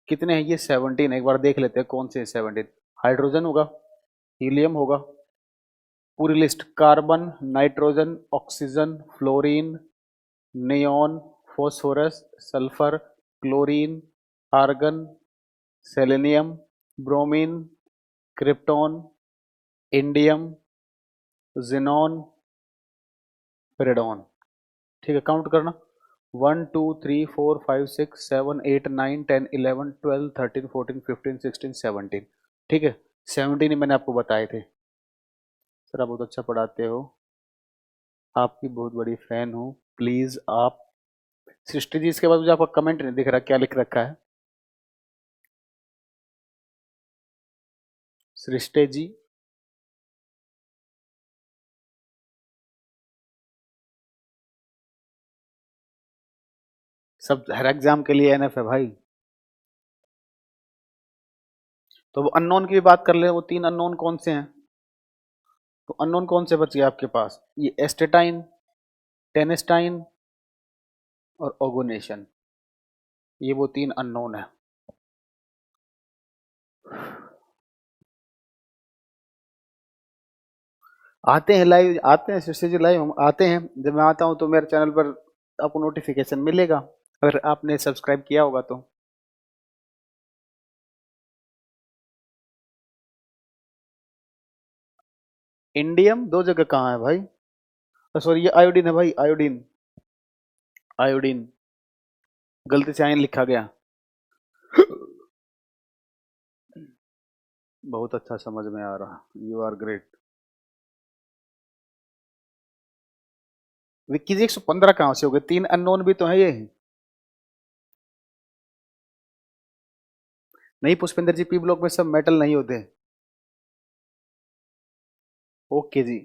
कितने हैं, ये 17। एक बार देख लेते हैं कौन से 17। हाइड्रोजन होगा, हीलियम होगा, पूरी list, carbon, nitrogen, oxygen, fluorine, neon, phosphorus, sulphur, chlorine, argon, selenium, bromine, krypton, indium, xenon, radon. ठीक है, काउंट करना, 1 2 3 4 5 6 7 8 9 10 11 12 13 14 15 16 17। ठीक है, 17 ही मैंने आपको बताए थे। सर आप बहुत अच्छा पढ़ाते हो, आपकी बहुत बड़ी फैन हूँ, प्लीज आप। सृष्टि जी इसके बाद मुझे आपका कमेंट नहीं दिख रहा, क्या लिख रखा है सृष्टि जी? सब हर एग्जाम के लिए NF है भाई। तो वो अननोन की भी बात कर ले, वो 3 अननोन कौन से हैं? तो अननोन कौन से बच गए आपके पास? ये एस्टेटाइन, टेनेस्टाइन और ओगोनेशन, ये वो 3 अननोन है। आते हैं लाइव, आते हैं शिष्य जी लाइव, हम आते हैं। जब मैं आता हूँ तो मेरे चैनल पर आपको नोटिफिकेशन मिलेगा, अगर आपने सब्सक्राइब किया होगा तो। इंडियम 2 जगह कहाँ है भाई? सॉरी, ये आयोडीन है भाई, आयोडीन, आयोडीन, गलती से आयन लिखा गया। बहुत अच्छा समझ में आ रहा, यू आर ग्रेट। विक्की जी 115 कहाँ से हो गए? 3 अननोन भी तो है ये। नहीं पुष्पेंद्र जी, पी ब्लॉक में सब मेटल नहीं होते। ओके जी।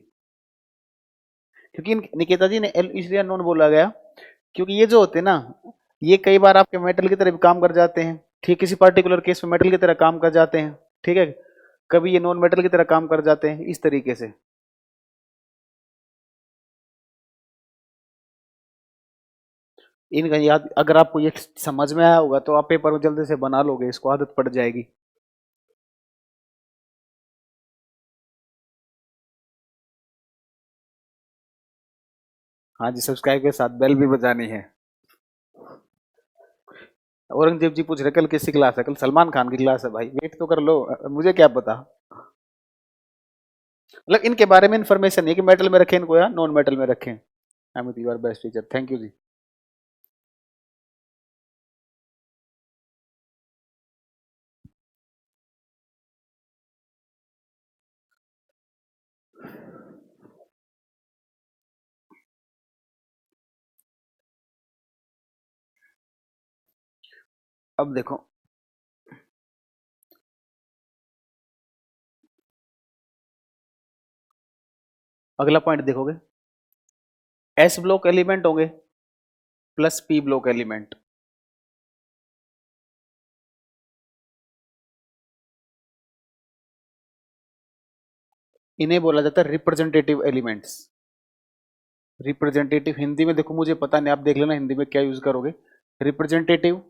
क्योंकि निकेता जी ने इसलिए अननोन बोला गया, क्योंकि ये जो होते हैं ना, ये कई बार आपके मेटल की तरह भी काम कर जाते हैं, ठीक, किसी पर्टिकुलर केस में मेटल की तरह काम कर जाते हैं, ठीक है, कभी ये नॉन मेटल की तरह काम कर जाते हैं, इस तरीके से। इनका याद अगर आपको ये समझ में आया होगा तो आप पेपर में जल्दी से बना लोगे, इसको आदत पड़ जाएगी। हाँ जी, सब्सक्राइब के साथ बेल भी बजानी है। औरंगजेब जी पूछ रहे कल किसकी क्लास है? कल सलमान खान की क्लास है भाई, वेट तो कर लो, मुझे क्या पता। मतलब इनके बारे में इंफॉर्मेशन नहीं कि मेटल में रखें इनको या नॉन मेटल में रखें। Amit you are best teacher, thank you ji. अब देखो, अगला पॉइंट देखोगे, एस ब्लॉक एलिमेंट होंगे प्लस पी ब्लॉक एलिमेंट। इन्हें बोला जाता है रिप्रेजेंटेटिव एलिमेंट्स। रिप्रेजेंटेटिव हिंदी में देखो, मुझे पता नहीं, आप देख लेना हिंदी में क्या यूज करोगे। रिप्रेजेंटेटिव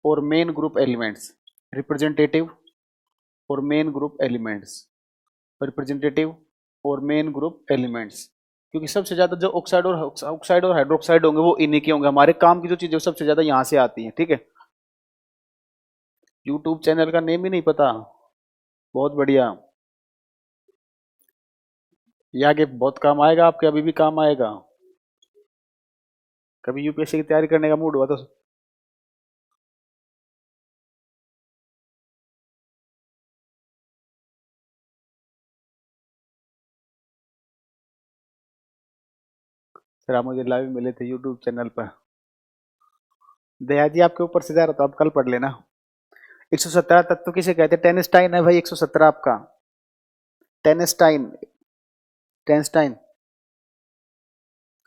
और मेन ग्रुप एलिमेंट्स, रिप्रेजेंटेटिव और मेन ग्रुप एलिमेंट्स, रिप्रेजेंटेटिव और मेन ग्रुप एलिमेंट्स। क्योंकि सबसे ज्यादा जो ऑक्साइड और हाइड्रोक्साइड होंगे वो इन्हीं के होंगे, हमारे काम की जो चीजें सबसे ज्यादा यहाँ से आती हैं, ठीक है। यूट्यूब चैनल का नेम ही नहीं पता, बहुत बढ़िया, ये आगे बहुत काम आएगा आपके, अभी भी काम आएगा। कभी यूपीएससी की तैयारी करने का मूड हुआ तो। सर आप मुझे लाइव मिले थे यूट्यूब चैनल पर। दया जी आपके ऊपर से जा रहा था, आप कल पढ़ लेना। 117 तत्व किसे कहते हैं? टेनिस्टाइन है भाई 117 आपका, टेनिस्टाइन, टेनिस्टाइन।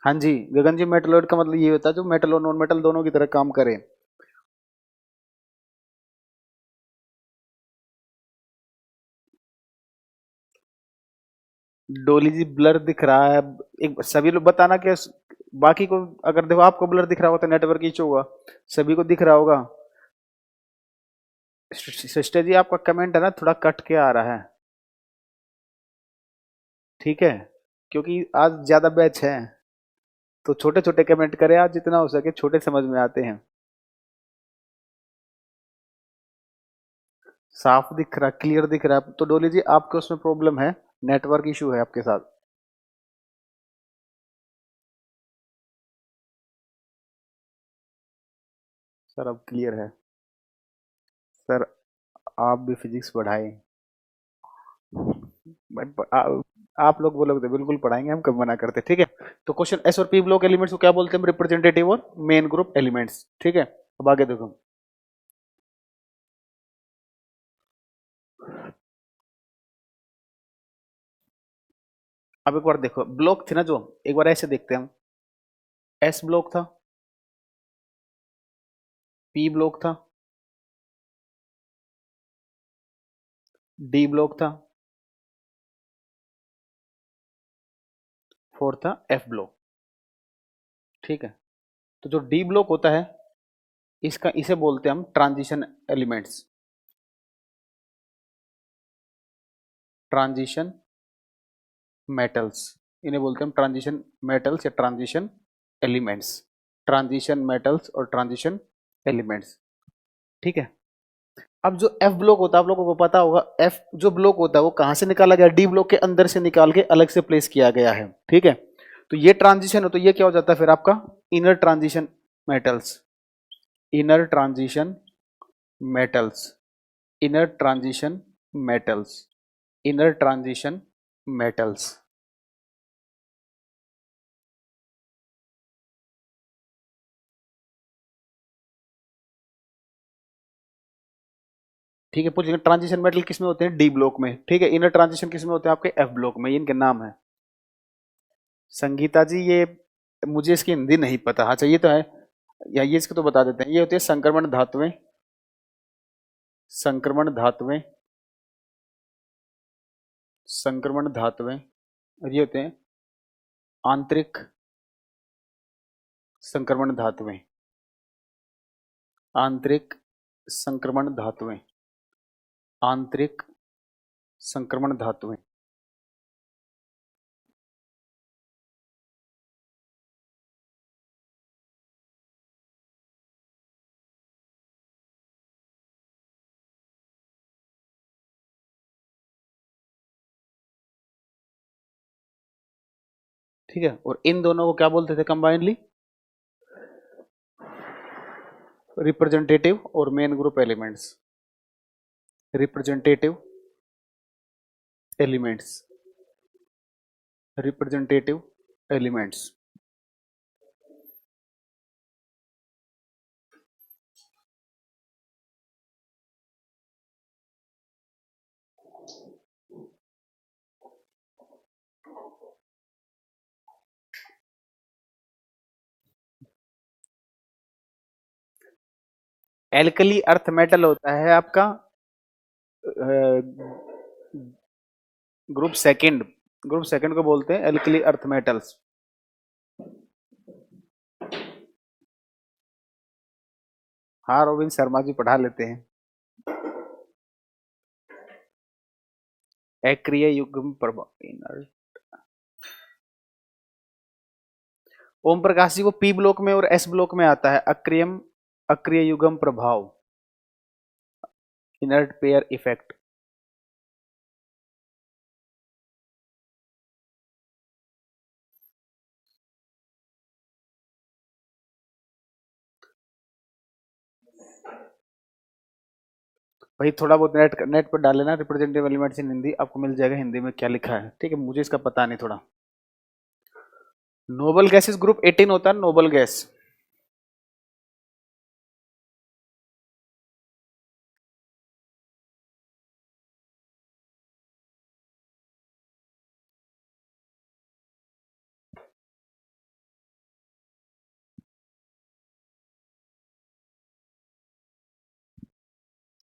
हाँ जी गगन जी, मेटलॉइड का मतलब ये होता है जो मेटल और नॉन मेटल दोनों की तरह काम करे। डोली जी ब्लर दिख रहा है, एक सभी लोग बताना कि बाकी को, अगर देखो आपको ब्लर दिख रहा होगा तो नेटवर्क इशू होगा, सभी को दिख रहा होगा। सिस्टर जी आपका कमेंट है ना थोड़ा कट के आ रहा है, ठीक है, क्योंकि आज ज्यादा बैच है, तो छोटे छोटे कमेंट करें आज, जितना हो सके छोटे समझ में आते हैं। साफ दिख रहा, क्लियर दिख रहा है तो डोली जी आपके उसमें प्रॉब्लम है, नेटवर्क इशू है आपके साथ। सर अब क्लियर है। सर आप भी फिजिक्स पढ़ाएं, बट आप लोग बोलोगे तो बिल्कुल पढ़ाएंगे, हम कब मना करते, ठीक है। तो क्वेश्चन, एस और पी ब्लॉक एलिमेंट्स को क्या बोलते हैं? रिप्रेजेंटेटिव और मेन ग्रुप एलिमेंट्स, ठीक है। अब आगे देखो, अब एक बार देखो ब्लॉक थे ना जो, एक बार ऐसे देखते हैं हम, एस ब्लॉक था, पी ब्लॉक था, डी ब्लॉक था, 4 था एफ ब्लॉक। ठीक है, तो जो डी ब्लॉक होता है इसका, इसे बोलते हैं हम ट्रांजिशन एलिमेंट्स। ट्रांजिशन मेटल्स, इन्हें बोलते हैं हम ट्रांजिशन मेटल्स या ट्रांजिशन एलिमेंट्स। ट्रांजिशन मेटल्स और ट्रांजिशन एलिमेंट्स। ठीक है, अब जो एफ ब्लॉक होता है आप लोगों को पता होगा, एफ जो ब्लॉक होता है वो कहां से निकाला गया, डी ब्लॉक के अंदर से निकाल के अलग से प्लेस किया गया है। ठीक है, तो ये ट्रांजिशन हो तो ये क्या हो जाता है फिर आपका inner transition metals. Inner transition metals, inner transition metals, inner transition metals. ठीक है, पूछेंगे ट्रांजिशन मेटल किसमें होते हैं, डी ब्लॉक में। ठीक है, इनर ट्रांजिशन किसमें होते हैं आपके एफ ब्लॉक में। इनके नाम है संगीता जी, ये मुझे इसकी हिंदी नहीं पता। अच्छा ये तो है, या ये इसको तो बता देते हैं, ये होती है संक्रमण धातुएं। संक्रमण धातुएं, संक्रमण धातुएं। और ये होते हैं आंतरिक संक्रमण धातुएं। आंतरिक संक्रमण धातुएं, आंतरिक संक्रमण धातुएं। ठीक है, और इन दोनों को क्या बोलते थे कंबाइनली, रिप्रेजेंटेटिव और main group elements. Representative elements, representative elements. Alkali earth metal होता है आपका ग्रुप सेकंड। ग्रुप सेकंड को बोलते हैं एल्कली अर्थ मेटल्स। हाँ रोबिन शर्मा जी पढ़ा लेते हैं। अक्रिय युग्म प्रभाव इनर्ट। ओम प्रकाश जी वो पी ब्लॉक में और एस ब्लॉक में आता है अक्रियम, अक्रिय युग्म प्रभाव, इनर्ट पेयर इफेक्ट। भाई थोड़ा बहुत नेट पर डाल लेना, रिप्रेजेंटेटिव एलिमेंट्स इन हिंदी, आपको मिल जाएगा हिंदी में क्या लिखा है। ठीक है, मुझे इसका पता नहीं थोड़ा। नोबल गैसेस ग्रुप 18 होता है, नोबल गैस।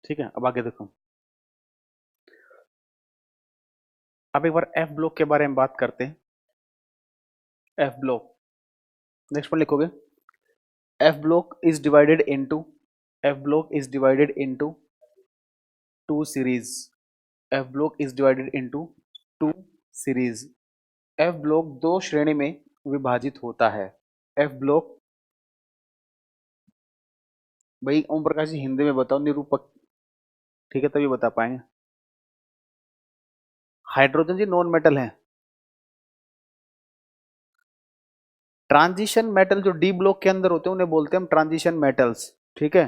ठीक है, अब आगे देखो, अब एक बार एफ ब्लॉक के बारे में बात करते हैं। एफ ब्लॉक, नेक्स्ट पर लिखोगे F block is divided into, F block is divided into two series. F block is divided into two series. F block दो श्रेणी में विभाजित होता है। एफ ब्लॉक, भाई ओम प्रकाश जी हिंदी में बताओ निरूपक, ठीक है तभी बता पाएंगे। हाइड्रोजन जी नॉन मेटल है। ट्रांजिशन मेटल जो डी ब्लॉक के अंदर होते हैं उन्हें बोलते हैं हम ट्रांजिशन मेटल्स। ठीक है,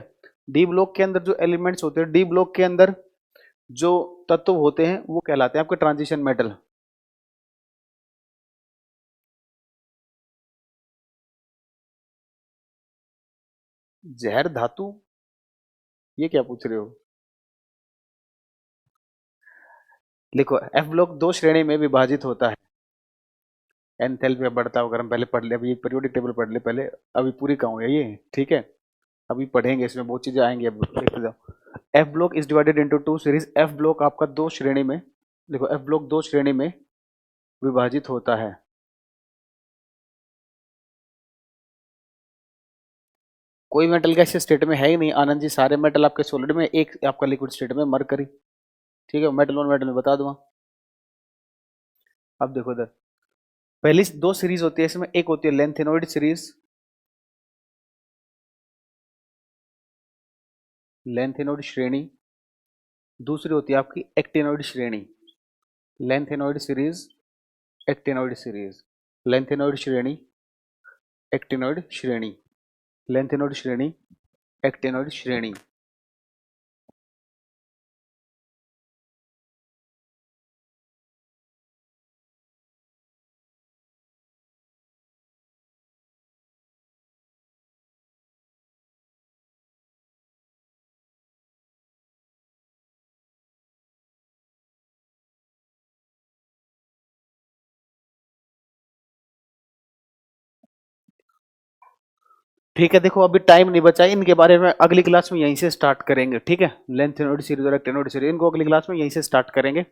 डी ब्लॉक के अंदर जो एलिमेंट्स होते हैं, डी ब्लॉक के अंदर जो तत्व होते हैं वो कहलाते हैं आपके ट्रांजिशन मेटल। जहर धातु, ये क्या पूछ रहे हो। लिखो एफ ब्लॉक दो श्रेणी में विभाजित होता है। एंथैल्पी बढ़ता होगा, हम पहले पढ़ ले, अभी पीरियोडिक टेबल पढ़ ले पहले, अभी पूरी कहूंगा ये। ठीक है, अभी पढ़ेंगे इसमें बहुत चीजें आएंगी, अब देखते जाओ। F block is divided into two series. F block आपका दो श्रेणी में, देखो एफ ब्लॉक दो श्रेणी में विभाजित होता है। कोई मेटल गैस स्टेट में है ही नहीं आनंद जी, सारे मेटल आपके सॉलिड में, एक आपका लिक्विड स्टेट में मरकरी। ठीक है, मेटल वन मेटल में बता दूंगा। अब देखो इधर पहली दो सीरीज होती है इसमें, एक होती है लेंथेनॉइड सीरीज, लेंथेनॉइड श्रेणी, दूसरी होती है आपकी एक्टिनॉइड श्रेणी। Lanthanoid series, actinoid series, lanthanoid श्रेणी, एक्टिनॉइड श्रेणी, लेंथेनॉइड श्रेणी, एक्टिनॉइड श्रेणी। ठीक है, देखो अभी टाइम नहीं बचा, इनके बारे में अगली क्लास में यहीं से स्टार्ट करेंगे। ठीक है, लेंथेनॉइड सीरीज और एक्टिनॉइड सीरीज इनको अगली क्लास में यहीं से स्टार्ट करेंगे।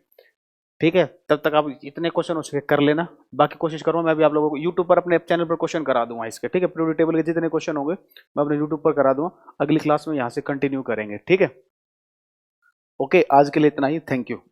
ठीक है, तब तक आप इतने क्वेश्चन हो सके कर लेना, बाकी कोशिश करूंगा मैं भी आप लोगों को यूट्यूब पर अपने चैनल पर क्वेश्चन करा दूंगा इसके। ठीक है, पीरियोडिक टेबल के जितने क्वेश्चन होंगे मैं अपने यूट्यूब पर करा दूंगा, अगली क्लास में यहाँ से कंटिन्यू करेंगे। ठीक है, ओके, आज के लिए इतना ही, थैंक यू।